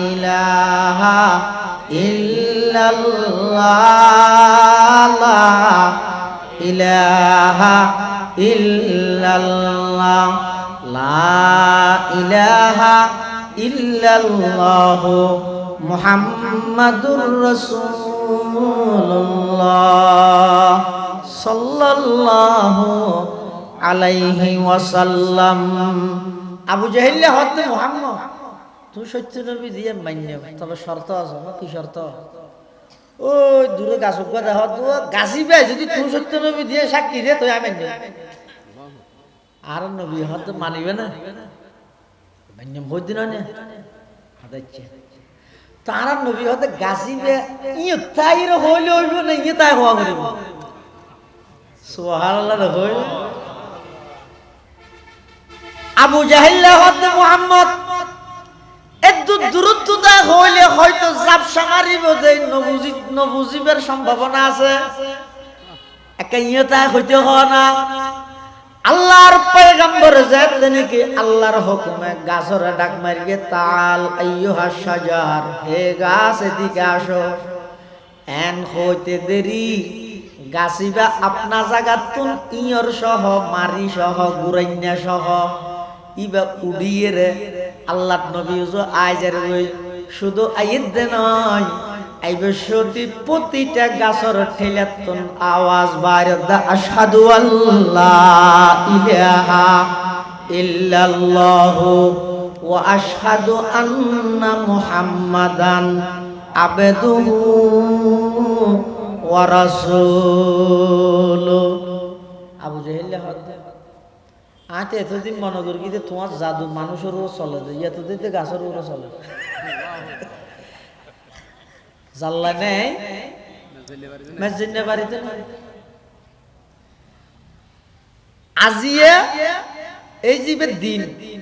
ইলাহা ইল্লাল্লাহ লা ইলাহা ইল্লাল্লাহ লা ইলাহা ইল্লাল্লাহ মুহাম্মাদুর রাসূলুল্লাহ সাল্লাল্লাহু আলাইহি ওয়াসাল্লাম আবু জাহিল হত মুহাম্মদ তুই সত্য নবী দিয়ে মান্য তবে শর্ত আছে কি শর্ত ওই দূরে গাছ কথা হত গাছিবে যদি তুই সত্য নবী দিয়ে সাক্ষী দে তুই আমি আর নবী হত মানিবে না মান্য বহুত দিন না আচ্ছা তারা নবী হতে গাছিবে ইয়ে তাইর হইলে হইব না ইয়ে তাই হওয়া করিব সুবহানাল্লাহ হইল আবু জাহিল হতে মুহাম্মদ একটু দূরত্বতা হইলে হয়তো জাবসা মারিব যে নবুজিবের সম্ভাবনা আছে একা ইয়ে তাই হইতে হয় না আল্লাহর পয়গম্বর যেতেন কি আল্লাহর হুকুমে গাছরে ডাক মারিয়ে তাল আইয়ুহা শাজার হে গাছ এদিকে আসো এন হইতে দেরি গাছিবা আপনা জায়গাত তুন ইয়র সহ মারি সহ গুরাইনা সহ ইবা উড়িয়ে রে আল্লাহ নবী ওজো আইজার ওই শুধু আইদ দে নয় আইবে সতি প্রতিটা গাছর ঠেলাতুন আওয়াজ বাইরে দা আশহাদু আল্লাহ ইলাহা ইল্লাল্লাহ ওয়া আশহাদু আন্না মুহাম্মাদান আবদুহু ওয়া রাসূলু আবু জাহিল হদ আতে এতদিন মনে করি যে তোমার জাদু মানুষেরও চলে যায় এতদিন তো গাছেরও চলে জাল্লা নেই মসজিদে বাড়িতে আজিয়া এই জীবে দিন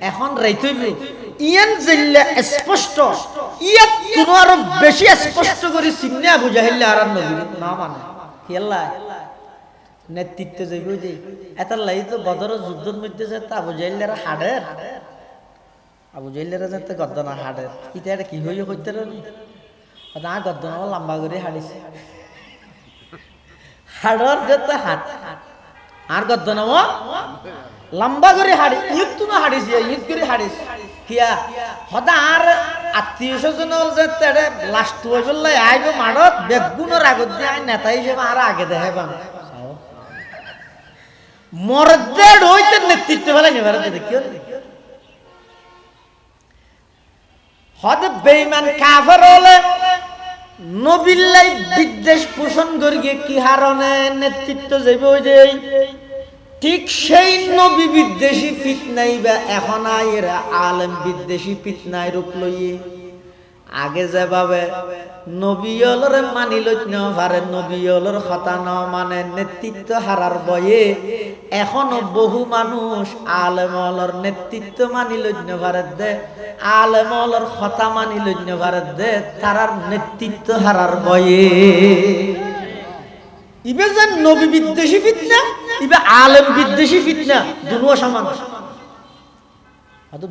এখন রাইতইব ইয়ান জিল্লা স্পষ্ট ইয়াত কোনো আরো বেশি স্পষ্ট করে চিন্না আবু জাহিল আর নবী না মানে কি আল্লাহ নেতৃত্ব যাইব যে এটার লাই তো বদর যুদ্ধের মধ্যে যেতে আবু জাহিলের হাড়ের আবু জাহিলের যেতে গদ্দনা হাড়ের ইটা এটা কি হইয়া করতে নি না গদ্দনা লম্বা করে হাড়িছে হাড়র যেতে হাট আর গদ্দনা লম্বা করে হাড়ি ঈদ তো না হাড়িছে ঈদ করে হাড়িছে কিয়া হদা আর আত্মীয় স্বজন যেতে লাস্ট হইবলাই আইব মাড়ত বেগুনের আগত দিয়ে আই নেতা হিসেবে আর আগে দেখে পান মর্দের হইতে নেতৃত্ব ফেলে নিবার দেখিও হদ বেঈমান কাফের হলে নবিল্লাই বিদ্বেষ পোষণ করিয়ে কি হারণে নেতৃত্ব যাইব ওই যে ঠিক সেই নবী বিদ্বেষী ফিতনাই বা এখন এরা আলেম বিদ্বেষী ফিতনায় রূপ লইয়ে আগে যেভাবে নবীলর মানি লইত না পারে নবীলর কথা না মানে নেতৃত্ব হারার বয়ে এখনো বহু মানুষ আলেমলর নেতৃত্ব মানি লইত না পারে দে আলেমলর কথা মানি লইত না পারে দে তারার নেতৃত্ব হারার বয়ে ইবে যে নবী বিদ্বেষী ফিতনা, ইবে আলেম বিদ্বেষী ফিতনা, দুনুয়া সমান।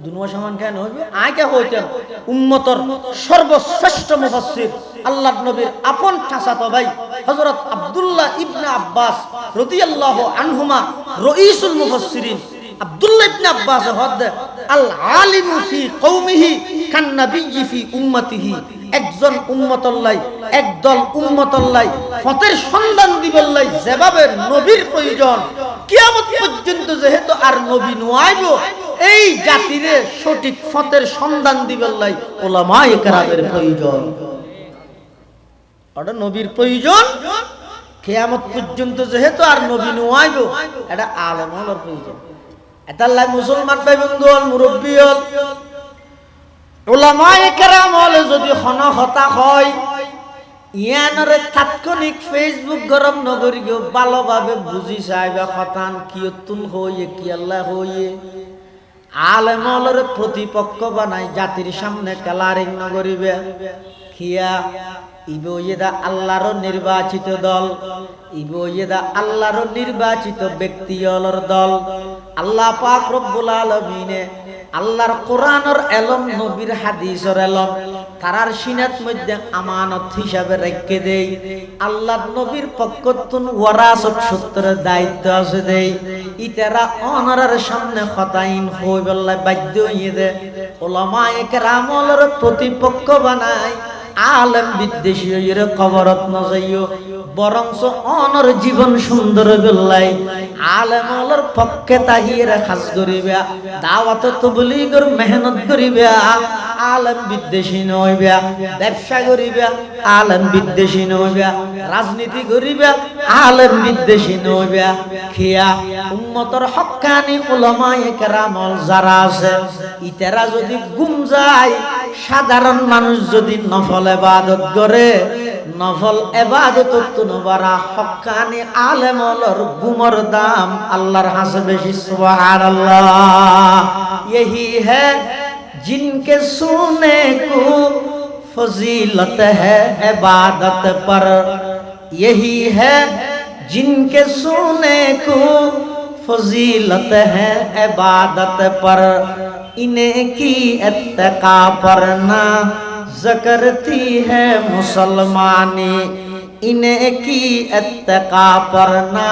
দুনুয়া সমান কেন হইবে? আগে হইতেন উম্মতর সর্বশ্রেষ্ঠ মুফাসসির আল্লাহর নবীর আপন চাচাতো ভাই হযরত আব্দুল্লাহ ইবনে আব্বাস রাদিয়াল্লাহু আনহুমা রাইসুল মুফাসসিরিন আব্দুল্লাহ ইবনে আব্বাস হদ আল আলিমু ফি কওমিহি কান নাবিয়্যি ফি উম্মতিহি। একজন উম্মতল্লাই, একদল উম্মতল্লাই ফতের সন্ধান দিবল্লাই যেভাবে নবীর প্রয়োজন, কিয়ামত পর্যন্ত যেহেতু আর নবী নয়াইব, এই জাতিরে সঠিক ফতের সন্ধান দিবল্লাই উলামায়ে কেরামের প্রয়োজন। ওটা নবীর প্রয়োজন, কিয়ামত পর্যন্ত যেহেতু আর নবী নয়াইব, এটা আলেম হওয়ার প্রয়োজন। এটাল্লাই মুসলমান ভাই বন্ধু হল, মুরব্বী হল, উলামায়ে কেরাম হলে যদি হতা হয়, ইয়ানরে তাৎক্ষণিক ফেসবুক গরম নগরী গিয়ে ভালোভাবে বুঝি চাইবে হতান কিয়তুন হইয়ে কি আল্লাহ হইয়ে আলেম হলের প্রতিপক্ষ বানাই জাতির সামনে কালারিং নগরিবে খিয়া ইবইদা আল্লাহর নির্বাচিত দল, ইবইদা আল্লাহর নির্বাচিত ব্যক্তি হলর দল। আল্লাহ পাক রব্বুল আলামিনে আল্লাহর কোরআনের এলম, নবীর হাদিসের এলম তারার সিনাত মধ্যে আমানত হিসাবে রেখে দেই। আল্লাহর নবীর পক্ষতুন ওয়ারাসত সূত্রের দায়িত্ব আছে দেই। ইতারা অনারের সামনে খতাইন হই বল্লাই বাধ্য হইয়ে দে উলামায়ে কেরামের প্রতিপক্ষ বানায় আলেম বিদ্বেষী হইরে কবরত ন যাইও, বরংস অনর জীবন সুন্দর বল্লাই আলেম হলর পক্ষে তাহিরে খাস করিবা, দাওয়াত তবলীগের মেহনত করিবা, আলেম বিদ্বেষী নইবা, ব্যবসা করিবা আলেম বিদ্বেষী নইবা, রাজনীতি করিবা আলেম বিদ্বেষী নইবা। খিয়া উম্মতর হক্কানি উলামায়ে কেরাম যারা আছে, ইতারা যদি গুম যায়, সাধারণ মানুষ যদি নফল ইবাদত করে, নফল ইবাদত তুনবারা হক্কানি আলেম হলর গুমর দাম আল্লাহর হাসে বেশি। সুবহানাল্লাহ। यही है जिनके सुने को फजीलत है इबादत पर, यही है जिनके सुने को फजीलत है इबादत पर, इन्हें की इत्तका पर ना ज़करती है मुसलमानी, इन्हें की इत्तका पर ना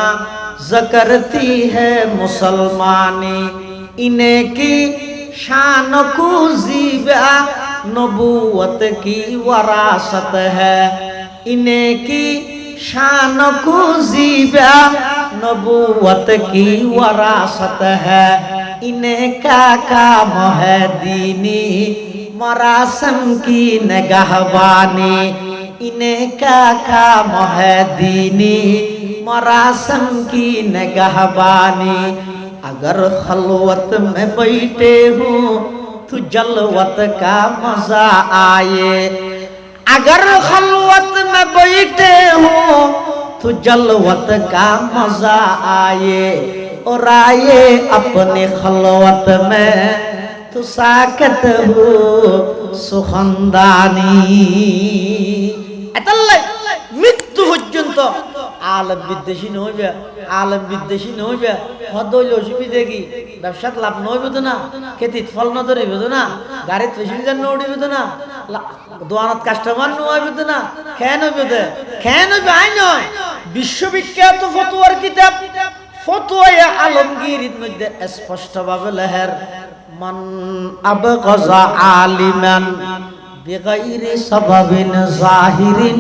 ज़करती है मुसलमानी, इन्हें की शान को ज़ीबा नबूवत की वरासत है, इन्हें की शान को ज़ीबा नबूवत की वरासत है, इन्हें क्या काम है दीनी मरासम की निगहबानी, इन्हें क्या काम है दीनी मरासम की निगहबानी। अगर खलवत में बैठे हूँ तो जलवत का मजा आए, अगर खलवत में बैठे हूँ तो जलवत का मजा आए, और आए अपने खलवत में तो साकत हो सुखंदानी। এতাল্লাই মৃত্যু পর্যন্ত আলেম বিদ্বেষী নইবে, আলেম বিদ্বেষী নইবে। হদ হইলে অসুবিধা কি? ব্যবসাত লাভ নইবে তো না, খেতিত ফল ন ধরিব তো না, গাড়িত প্যাসেঞ্জার নড়িব তো না, দোয়ানত কাস্টমার নইবে তো না, খেয়ে নইবে দে, খেয়ে নইবে আই নয়। বিশ্ববিখ্যাত ফতোয়ার কিতাব ফতোয়া আলমগীরির মধ্যে স্পষ্টভাবে লেখের মান আবগাযা আলিমান বিগাইরি সাবাবিন যাহিরিন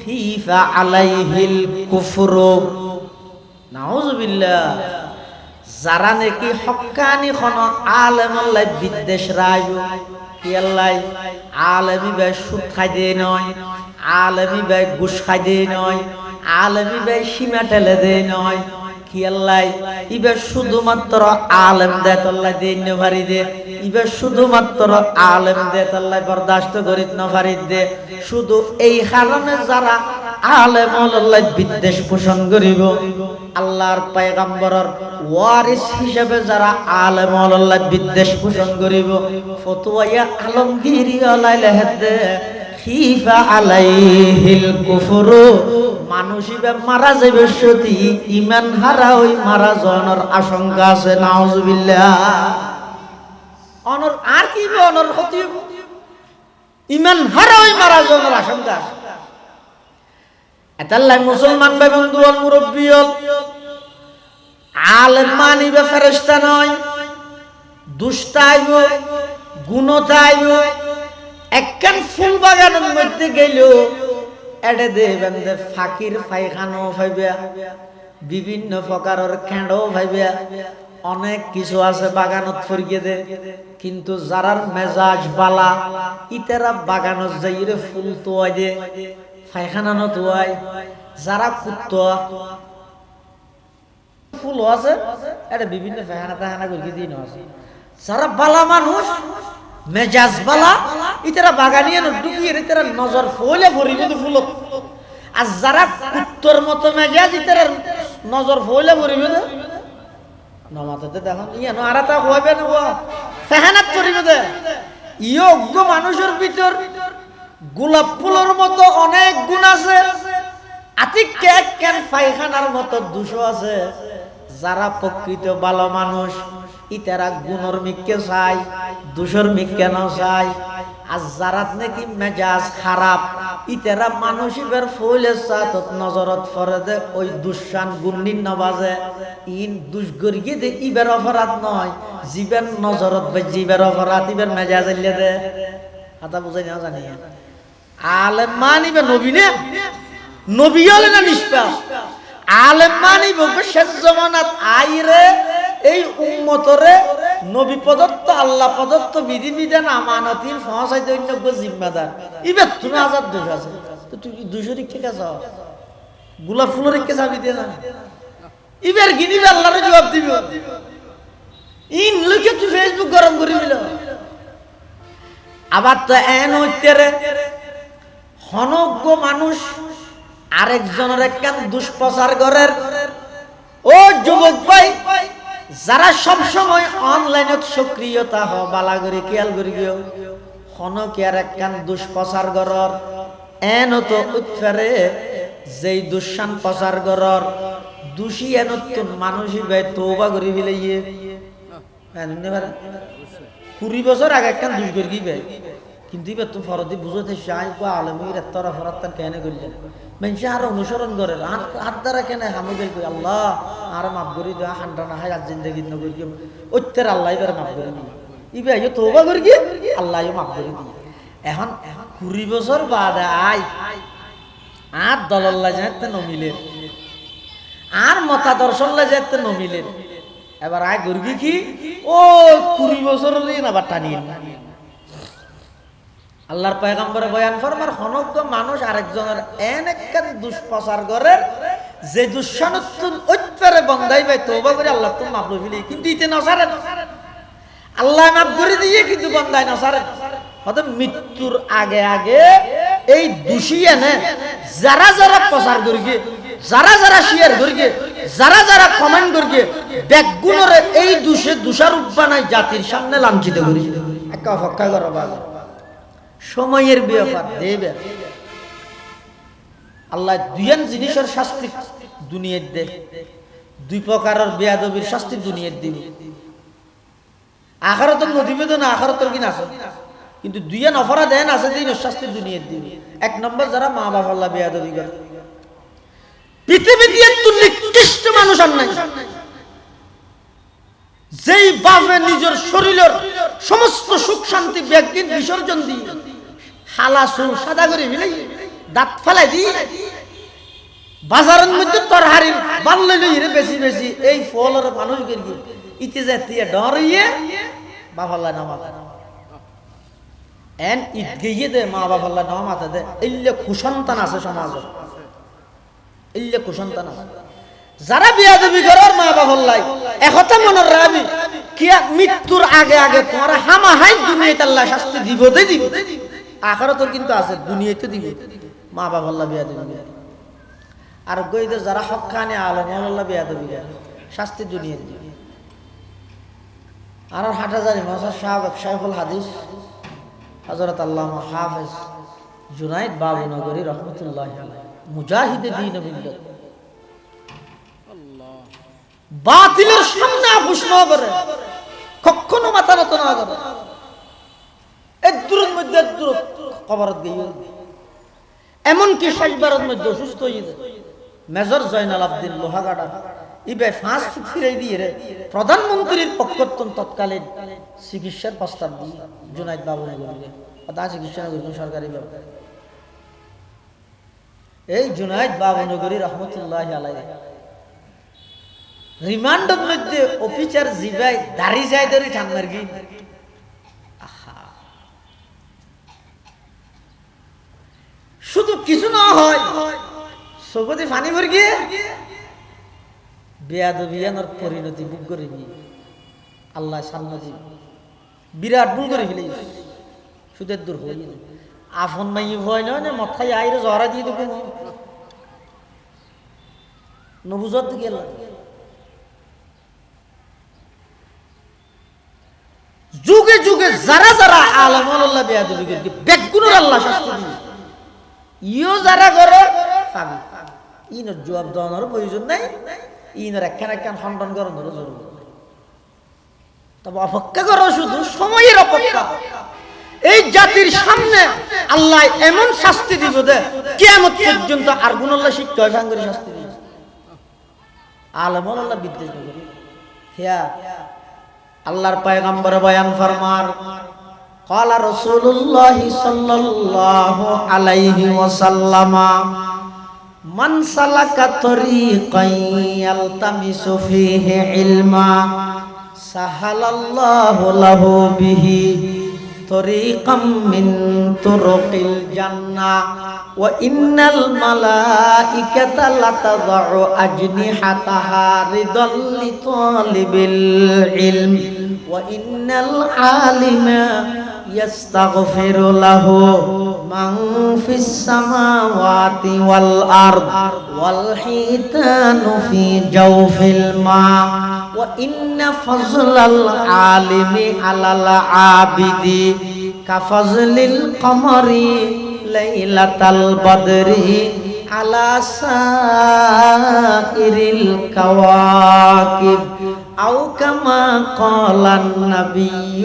খিফা আলাইহিল কুফরু। নাউযুবিল্লাহ। যারা নাকি হক্কানি খন আলেমল্লাই বিদ্বেষ রাইব, কি আল্লাহ আলেমি ভাই সুদ খাই দে নয়, আলেমি ভাই ঘুষ খাই দে নয়, আলেমি ভাই সীমা ঠেলে দে নয়, কি আল্লাহ ইবে শুধুমাত্র আলেম দেত আল্লাহ দিন ভারি দে, ইবে শুধুমাত্র আলেম দেত আল্লাহ বরদাস্ত করিত না ভারি দে। শুধু এই কারণে যারা আলেম আল্লাহ বিদ্বেষ পোষণ করিব, আল্লাহর পয়গম্বরের ওয়ারিস হিসেবে যারা আলেম আল্লাহ বিদ্বেষ পোষণ করিব, ফতোয়া আলমগীরি আলাই লেহে দে খিফা আলাইহিল কুফরু, মানুষিবে মারা যাবে সতী ঈমান হারা হই মারা যাওয়ার আশঙ্কা আছে। নাউজুবিল্লাহ। অনর আর কি অনর ক্ষতি, ঈমান হারা হই মারা যাওয়ার আশঙ্কা আছে। এতাল্লাই মুসলমান ভাই বন্ধু হল, মুরব্বী হল, আলেম মানিবে ফেরেশতা নয়, দুষ্টাইব গুণতাইব। একখান ফুল বাগানের মধ্যে গেল এডে দেবেন দে ফাকির পায়খানাও পাইবা, বিভিন্ন প্রকারের খেঁড়ও পাইবা, অনেক কিছু আছে বাগানত ফরিয়ে দে। কিন্তু যারার মেজাজ বালা ইতারা বাগানত যাইরে ফুল তোয়াই দে, পায়খানা নতুয়াই। যারা কুত্তা ফুল আছে এটা বিভিন্ন পায়খানা টায়খানা করে দিন আছে। যারা বালা মানুষ মেজাজ বালা ইতারা বাগানিয়ে ঢুকিয়ে ইতারা নজর ফলে ভরিবে ফুল। আর যারা কুত্তর মতো মেজাজ ইতারা নজর ফলে ভরিবে নমাতে দেখুন ইয়ে আর তা হইবে না ফেহানাত করিবে দে। যোগ্য মানুষের ভিতর গোলাপ ফুলের মতো অনেক গুণ আছে, আতিক কেক কেন পায়খানার মতো দোষ আছে। যারা প্রকৃত ভালো মানুষ ইতারা গুণর মিক্কে চাই, দোষর মিক্কে ন চাই। আর যারা নাকি মেজাজ খারাপ ইতারা মানুষের ফুলের সাথে নজরত পড়ে দে, ওই দুঃসান গুণিন নবাজে ইন দুষ গরিয়ে দে। ইবের অপরাধ নয়, জীবের নজরত বা জীবের অপরাধ ইবের মেজাজ এলে দে। কথা বুঝাই না জানি আলেম মানিবে নবী নে, নবী হলে না নিষ্পাপ। আলেম মানিব শেষ জমানাত আইরে এই উম্মতরে নবী প্রদত্ত আল্লাহ প্রদত্ত বিধিবিধান আমানতির পৌঁছাইতে অন্য জিম্মাদার। ইবের তুমি আজাদ দোষ আছে তো তুই 200 রিক্কে কাছে গোলাপ ফুলের রিক্কে চাবি দিয়ে জানি ইবের গিনিবে আল্লাহরে জবাব দিব। ইন লোকে তুই ফেসবুক গরম করে দিল। আবার তো এন হইতে রে হনজ্ঞ মানুষ আরেকজনের একখান দুষ্প্রচার করের। ও যুবক ভাই, যারা সব সময় অনলাইনত সক্রিয়তা হ বালা করে খেয়াল করি গিয়ে হনকে আর একখান দুষ্প্রচার করার এন তো উৎফারে যেই দুঃসান প্রচার করার দোষী এন মানুষই ভাই তওবা করে ফেলাইয়ে 20 বছর আগে একখান দুষ করি কি ভাই। কিন্তু এবার তো ফরদি বুঝতে চাই আলমীর এতরা ফরাত্তার কেন করলেন মানুষ আর অনুসরণ করে হাত দ্বারা কেন হামুগেল করি আল্লাহ আর মাফ করি দেওয়া হান্ডা না হয় আর জিন্দগি নগর গিয়ে ওইটার আল্লাহ এবার মাফ করে দিই ইবে তওবা করি গিয়ে আল্লাহ মাফ করে দিই। এখন 20 বছর বাদে আই আর দলল্লা যাইতে নমিলেন আর মতাদর্শনলা যাইতে নমিলেন। এবার আয় গর্গি কি ও 20 বছর আবার টানিয়ে আল্লাহর পয়গম্বরে বয়ান ফরমার হনজ্ঞ মানুষ আরেকজনের এনেক দুষ্প্রচার করে যে দুঃসানুত্তর ঐত্তরে বন্ধাই ভাই তওবা করে আল্লাহ তো মাফ করে কিন্তু ইতে নসারে আল্লাহ মাফ করে দিয়ে কিন্তু বন্ধাই নসারে। হয়তো মৃত্যুর আগে আগে এই দোষী এনে যারা যারা প্রচার করিগে, যারা যারা শেয়ার করিগে, যারা যারা কমেন্ট করিগে ব্যাগুণের এই দোষে দোষারোপ বানাই জাতির সামনে লাঞ্ছিত করি একটা অপেক্ষা করা বাজে সময়ের ব্যাপার দেবে। আল্লাহ দুইয়ান জিনিসের শাস্তি দুনিয়ার দে, দুই প্রকারের বেয়াদবির শাস্তি দুনিয়ার দিবে। আখারত নদিবে না আখারতর কিনা আছে কিন্তু দুইয়ান অপরাধ দেন আছে দিন শাস্তি দুনিয়ার দিবে। এক নম্বর যারা মা বাবা আল্লাহ বেয়াদবি করে পৃথিবীতে এত নিকৃষ্ট মানুষ আর নাই যেই বাপে নিজের শরীরের সমস্ত সুখ শান্তি ব্যক্তির বিসর্জন দিয়ে হালা চুল সাদা করে ফেলাই দাঁত ফেলাই দিয়ে বাজারের মধ্যে তরহারি বানলে লইরে বেশি বেশি এই ফলের মানুষ গিয়ে ইতে জাতীয় ডরিয়ে বাবাল্লা নামাতা এন ঈদ গিয়ে দে মা বাবাল্লা নামাতা দে ইল্লে কুসন্তান আছে সমাজে, ইল্লে কুসন্তান আছে। যারা বিয়াদবি করার মা বাবাল্লাই একথা মনে রাখবি কি মৃত্যুর আগে আগে তোমার হামা হাই দুনিয়াতে আল্লাহ শাস্তি দিব দে দিব আখিরাতেও কিন্তু আছে দুনিয়াতে দিব মা বাবাল্লা বিয়াদবি। আর গইদে যারা হক্কানি আলেম আল্লাহ বিয়াদবি শাস্তি দুনিয়াতে দিব। আর হাটাজারি মাসার শাইখুল হাদিস হযরত আল্লামা হাফেজ জুনায়েদ বাবুনগরী রহমতুল্লাহ আলাইহি মুজাহিদে দ্বীন ও মিল্লাত, বাতিলের সামনে আপোষ না করে, কখনো মাথা নত না করে, এক দূরের মধ্যে এক দূর কবরত গিয়ে এমনকি শেষবারের মধ্যে অসুস্থ হয়ে যায়। মেজর জয়নাল আবদিন লোহাগাড়া ইবে 5 ফুট ফিরে দিয়ে প্রধানমন্ত্রীর পক্ষত্তন তৎকালীন চিকিৎসার প্রস্তাব দিয়ে জুনায়েদ বাবুনগরীকে তা চিকিৎসা না করবেন সরকারি ব্যবস্থা। এই জুনায়েদ বাবুনগরী রহমতুল্লাহ আলাইহি রিমান্ডের মধ্যে অফিসার জিবাই দাড়ি যায় ধরে ঠান্ডার গি শুধু কিছু না হয় সবতে পানি ভরে গিয়ে বেয়াদবিয়ানোর পরিণতি বুক করে নিয়ে আল্লাহ সান্নাজি বিরাট ভুল করে ফেলে সুদের দূর হয়ে আফন মাই ভয় নয় না মাথায় আইরে জহরা দিয়ে দেবো নবুজত গেল। যুগে যুগে যারা যারা আলেম আল্লাহ বেয়াদবি করে বেগুনের আল্লাহ শাস্তি দিবে, ইও যারা করে পাবে, ইনর জবাব দেওয়ার প্রয়োজন নাই, ইনর একখান একখান খণ্ডন করানোর জরুরি। তবে অপেক্ষা করো, শুধু সময়ের অপেক্ষা। এই জাতির সামনে আল্লাহ এমন শাস্তি দিব দে কিয়ামত পর্যন্ত আর গুনাল্লাহ শিখতে হয় ভাঙ্গরি শাস্তি দিব। আলেম আল্লাহ বিদ্বেষ করে হিয়া আল্লাহর পয়গম্বর বয়ান ফরমার قال رسول الله صلى الله عليه وسلم من سلك طريقا يلتمس فيه علما سهل الله له به طريقا من طرق الجنة وإن الملائكة لتضع أجنحتها رضا لطالب العلم وإن العالم يستغفر له من في السماوات والأرض والحيتان في جوف الماء وإن فضل العالم على العابد كفضل القمر ليلة البدر على سائر الكواكب أو كما قال النبي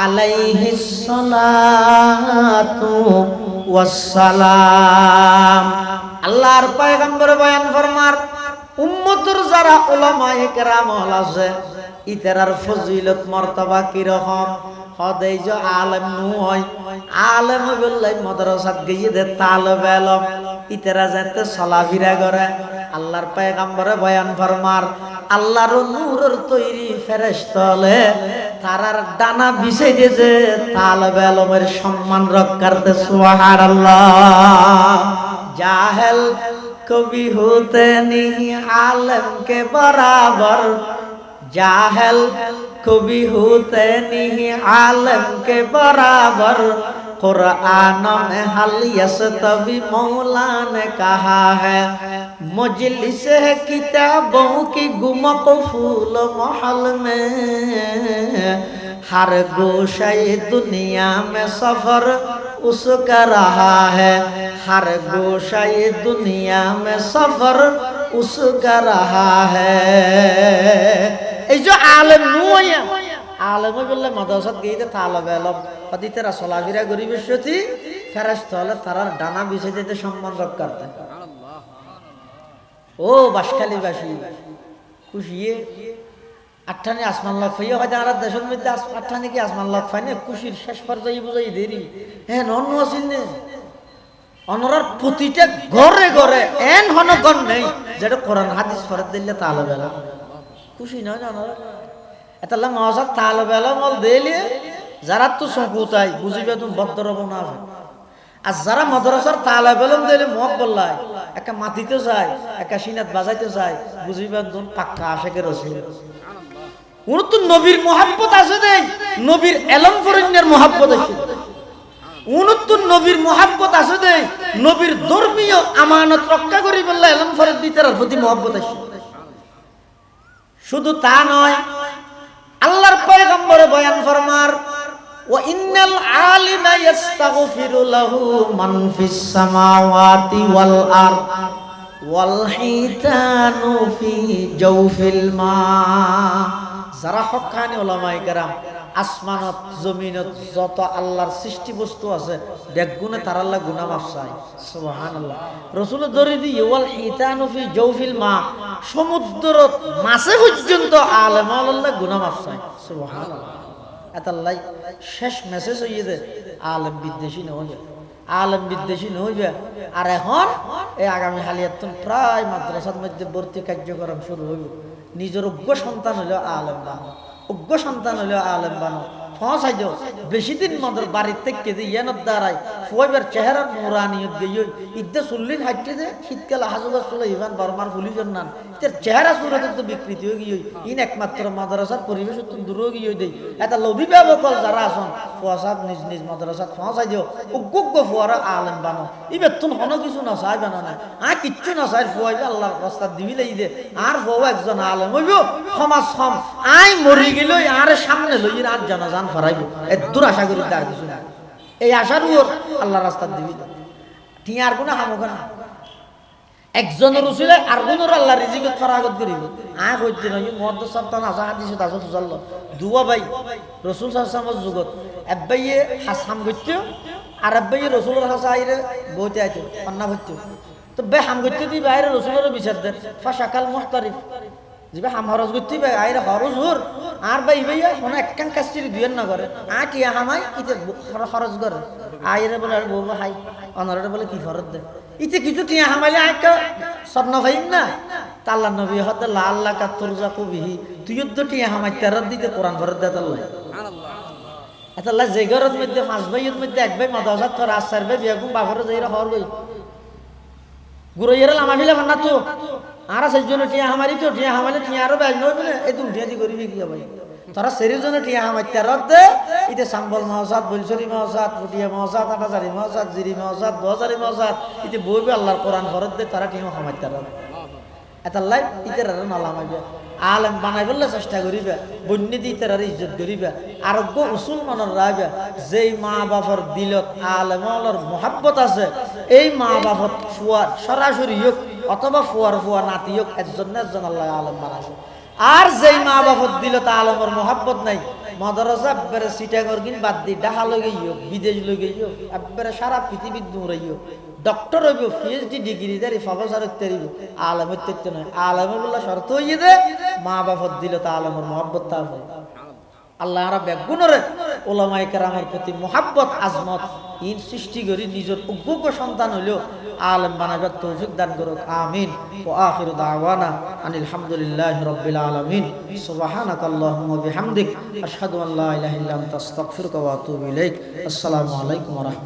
عليه الصلاة والسلام। আল্লাহর পয়গম্বর বয়ান ফরমার উম্মতের যারা উলামায়ে কেরাম আছে ইতারার ফজিলত মর্তবা কি রকম হদেই যে আলেম নয়, আলেম বললে মাদ্রাসাত গিয়ে দে তালেবে ইলম ইতারা যাতে চলাফেরা করে। আল্লাহর পয়গম্বরে বয়ান ফরমার আল্লাহর নূরের তৈরি ফেরেশতা হলে তারার ডানা বিছে দিয়েছে তালেবে ইলমের সম্মান রক্ষার্থে। সুবহানাল্লাহ। জাহেল কবি होते नहीं आलम के बराबर, जाहल कभी होते नहीं आलम के बराबर। कुरान में हल यस्तवी मौला ने कहा है मजलिस है किताबों की गुमक फूल महल में। हर गोशे दुनिया में सफर उसका रहा है, हर गोशे दुनिया में सफर उसका रहा है। এই যে আলেম নয়, আলেম বললে মাদ্রাসাত গিয়ে তালেবে ইলম পদিতেরা চলাফেরা গরিবের সাথে ফেরেশতা হলে তারার ডানা বিছে দিতে সম্মান রক্ষার্থে। ও বাসখালীবাসী খুশিয়ে আটঠানি আসমান লক হইয়া হয় আর দেশের মধ্যে আটঠানি কি আসমান লক পাই না খুশির শেষ পর্যায়ে বুঝাই দেরি। হ্যাঁ নন আসিল নে অনরার প্রতিটা ঘরে ঘরে এন হন গণ নেই যেটা কোরআন হাদিস ফরত দিলে তালেবে ইলম খুশি নয় না অনরা এতাল্লাহ মাওসাব তালেবে ইলম বল দিলে যারা তো সকুতাই বুঝিবে তুমি বদরব না হয়। আর যারা মাদ্রাসার তালেবে ইলম দিলে মুহাব্বল্লাহ একা মাটিতে যায় একা সিনাত বাজাইতে যায় বুঝিবে তুমি পাক্কা আশিকের রাসূল। ওর তো নবীর মুহাব্বত আছে দেই, নবীর ইলম ফরিনের মুহাব্বত আছে। ওর তো নবীর মুহাব্বত আছে দেই, নবীর ধর্মীয় আমানত রক্ষা করি বললে ইলম ফরিদ দিতের প্রতি মুহাব্বত আছে। শুধু তা নয়, আল্লাহর পয়গম্বর বয়ান ফরমার ওয়া ইন্নাল আলিমা ইস্তাগফিরু লাহু মান ফিস সামাওয়াতি ওয়াল আরদ ওয়াল হিতানু ফি জাওফিল মা। যারা হক্কানি উলামায়ে কেরাম আসমানত জমিনত যত আল্লাহর সৃষ্টি বস্তু আছে বেগুনে তার আল্লাহ গুনাহ মাফ চায়। সুবহানাল্লাহ। রাসূল দরি দি ওয়াল হিতানু ফি জাওফিল মা, সমুদ্র মাছে পর্যন্ত আলেম আল্লাহ গুনাহ মাফ চায়। সুবহানাল্লাহ। এতাল্লাই শেষ মেসেজ হইয়ে দে আলেম বিদ্বেষী নয়, আলেম বিদ্বেষী নইবে। আর এখন এই আগামী হালিয়াতুন প্রায় মাদ্রাসার মধ্যে ভর্তি কার্যক্রম শুরু হইব। নিজের অজ্ঞ সন্তান হলেও আলেম বানো, অজ্ঞ সন্তান হলেও আলেম বানো। ফসাই যাও বেশি দিন মদের বাড়ির থেকে যে ইয়ানোর দ্বারাই ফুয়াইবার চেহারার নুরানিয়ত গিয়ে ইদ্দে চল্লিশ হাঁটতে যে শীতকালে হাজুগার চলে ইভান বর্মার পুলিশের নান তার চেহারা সুরতের তো বিকৃতি হয়ে গিয়ে ইন একমাত্র মাদ্রাসার পরিবেশ দূর গিয়ে দেয়। এটা অভিভাবক যারা আসন ফুয়াশাব নিজ নিজ মাদ্রাসাত ফসাই যাও অজ্ঞ ফুয়ারা আলেম বানো। ইবে তুমি কোনো কিছু না চাই বানো না কিচ্ছু না চাই ফুয়াইবে আল্লাহর রাস্তা দিবি লাই দে আর ফুয়া একজন আলেম হইব সমাজ সম আই মরি গেল আর সামনে লই আর জানা জান ফরাইব এ দূর আশা করি তার কিছু না। এই আশার উপর আল্লাহ রাস্তা দিবি ঠিক আর কোনো হামকা না। একজনের উচিলে আর কোনোর আল্লাহ রিজিকত ফরাগত করিব হইতে নয় মর্দ সপ্তাহ আসা হাদিসে তাজত চলল দুয়া ভাই রসুল সাল্লাল্লাহু যুগত একবাইয়ে হাসাম করতে আর একবাইয়ে রসুলের হাসা আইরে বইতে আইতো অন্না করতে তো বে হাম করতে দি বাইরে রসুলের বিচার দেন ফাশাকাল মুহতারিফ যিবা হাম হরজ করতে বে আইরে হরজ হুর আর ভাই ভাইয়া কোনো একখান কাস্তির দুয়ের না করে টিয়া হামাই ইতে খরচ করে আইরে বলে আর বউ হাই অনারে বলে কি ফরত দে ইতে কিছু টিয়া হামাইলে আইকা স্বপ্ন ভাইম না তাল্লা নবী হতে লাল লাকা তুরজা কবিহি তুই তো টিয়া হামাই তেরত দিতে কোরআন ফরত দে তাল্লা আল্লাহ যে ঘরের মধ্যে পাঁচ ভাইয়ের মধ্যে এক ভাই মাদ্রাসাত তোর আসার ভাই বিয়াকুম বাঘরে যাইরা হর গই গুরইয়ের লামা ফিলে ভান্না তো আর সেজন টিয়া হামারি তো টিয়া হামালে টিয়া আরো ব্যাজ নয় বলে এই দুটিয়া দি করিবি কি ভাই তোরা সেরিজনে টিয়া হামাই তেরত দে ইতে সাম্বল মহাসাদ বলছরি মহাসাদ ফুটিয়া মহাসাদ আটাজারি মহাসাদ জিরি মহাসাদ দজারি মহাসাদ ইতে বইবে আল্লাহর কোরআন ফরত দে তারা টিয়া হামাই তেরত এটা লাইফ ইতের আর নালামাইবে আলেম বানাই বললে চেষ্টা করিবে বন্যে দি তার ইজ্জত করিবে আরোগ্য উসুল মানর রাইবে যেই মা বাপর দিলত আলেমর মহাব্বত আছে এই মা বাপর ফুয়ার সরাসরি হোক অথবা ফুয়ার ফুয়া নাতি হোক একজন আল্লাহ আলেম বানাইছে। আর যেই মা বাপর দিলত আলেমর মহাব্বত নাই মাদ্রাসা একবারে সিটাগর কিন বাদ দি ঢাকা লগে হোক বিদেশ লগে হোক একবারে সারা পৃথিবীর দূরে হোক ডক্টর হইব পিএইচডি ডিগ্রি দাঁড়ি প্রফেসর হইতে আলেমের তথ্য নয় আলেমের বলে শর্ত হইয়ে দে মা বাপত দিল তা আলেমের মহাব্বত তা হয় আল্লাহ আরা বেগুনরে ওলামায়ে কেরামের প্রতি মহাব্বত আজমত ইন সৃষ্টি করি নিজের উগ্র সন্তান হইলেও আলেম বানাবার তৌফিক দান করুক আমিন। ও আখিরু দাওয়ানা আনিল হামদুলিল্লাহি রাব্বিল আলামিন সুবহানাকাল্লাহুম্মা ওয়া বিহামদিক আশহাদু আল্লা ইলাহা ইল্লা আনতা আস্তাগফিরুকা ওয়া আতুবু ইলাইক। আসসালামু আলাইকুম ওয়া রাহমাতুল্লাহ।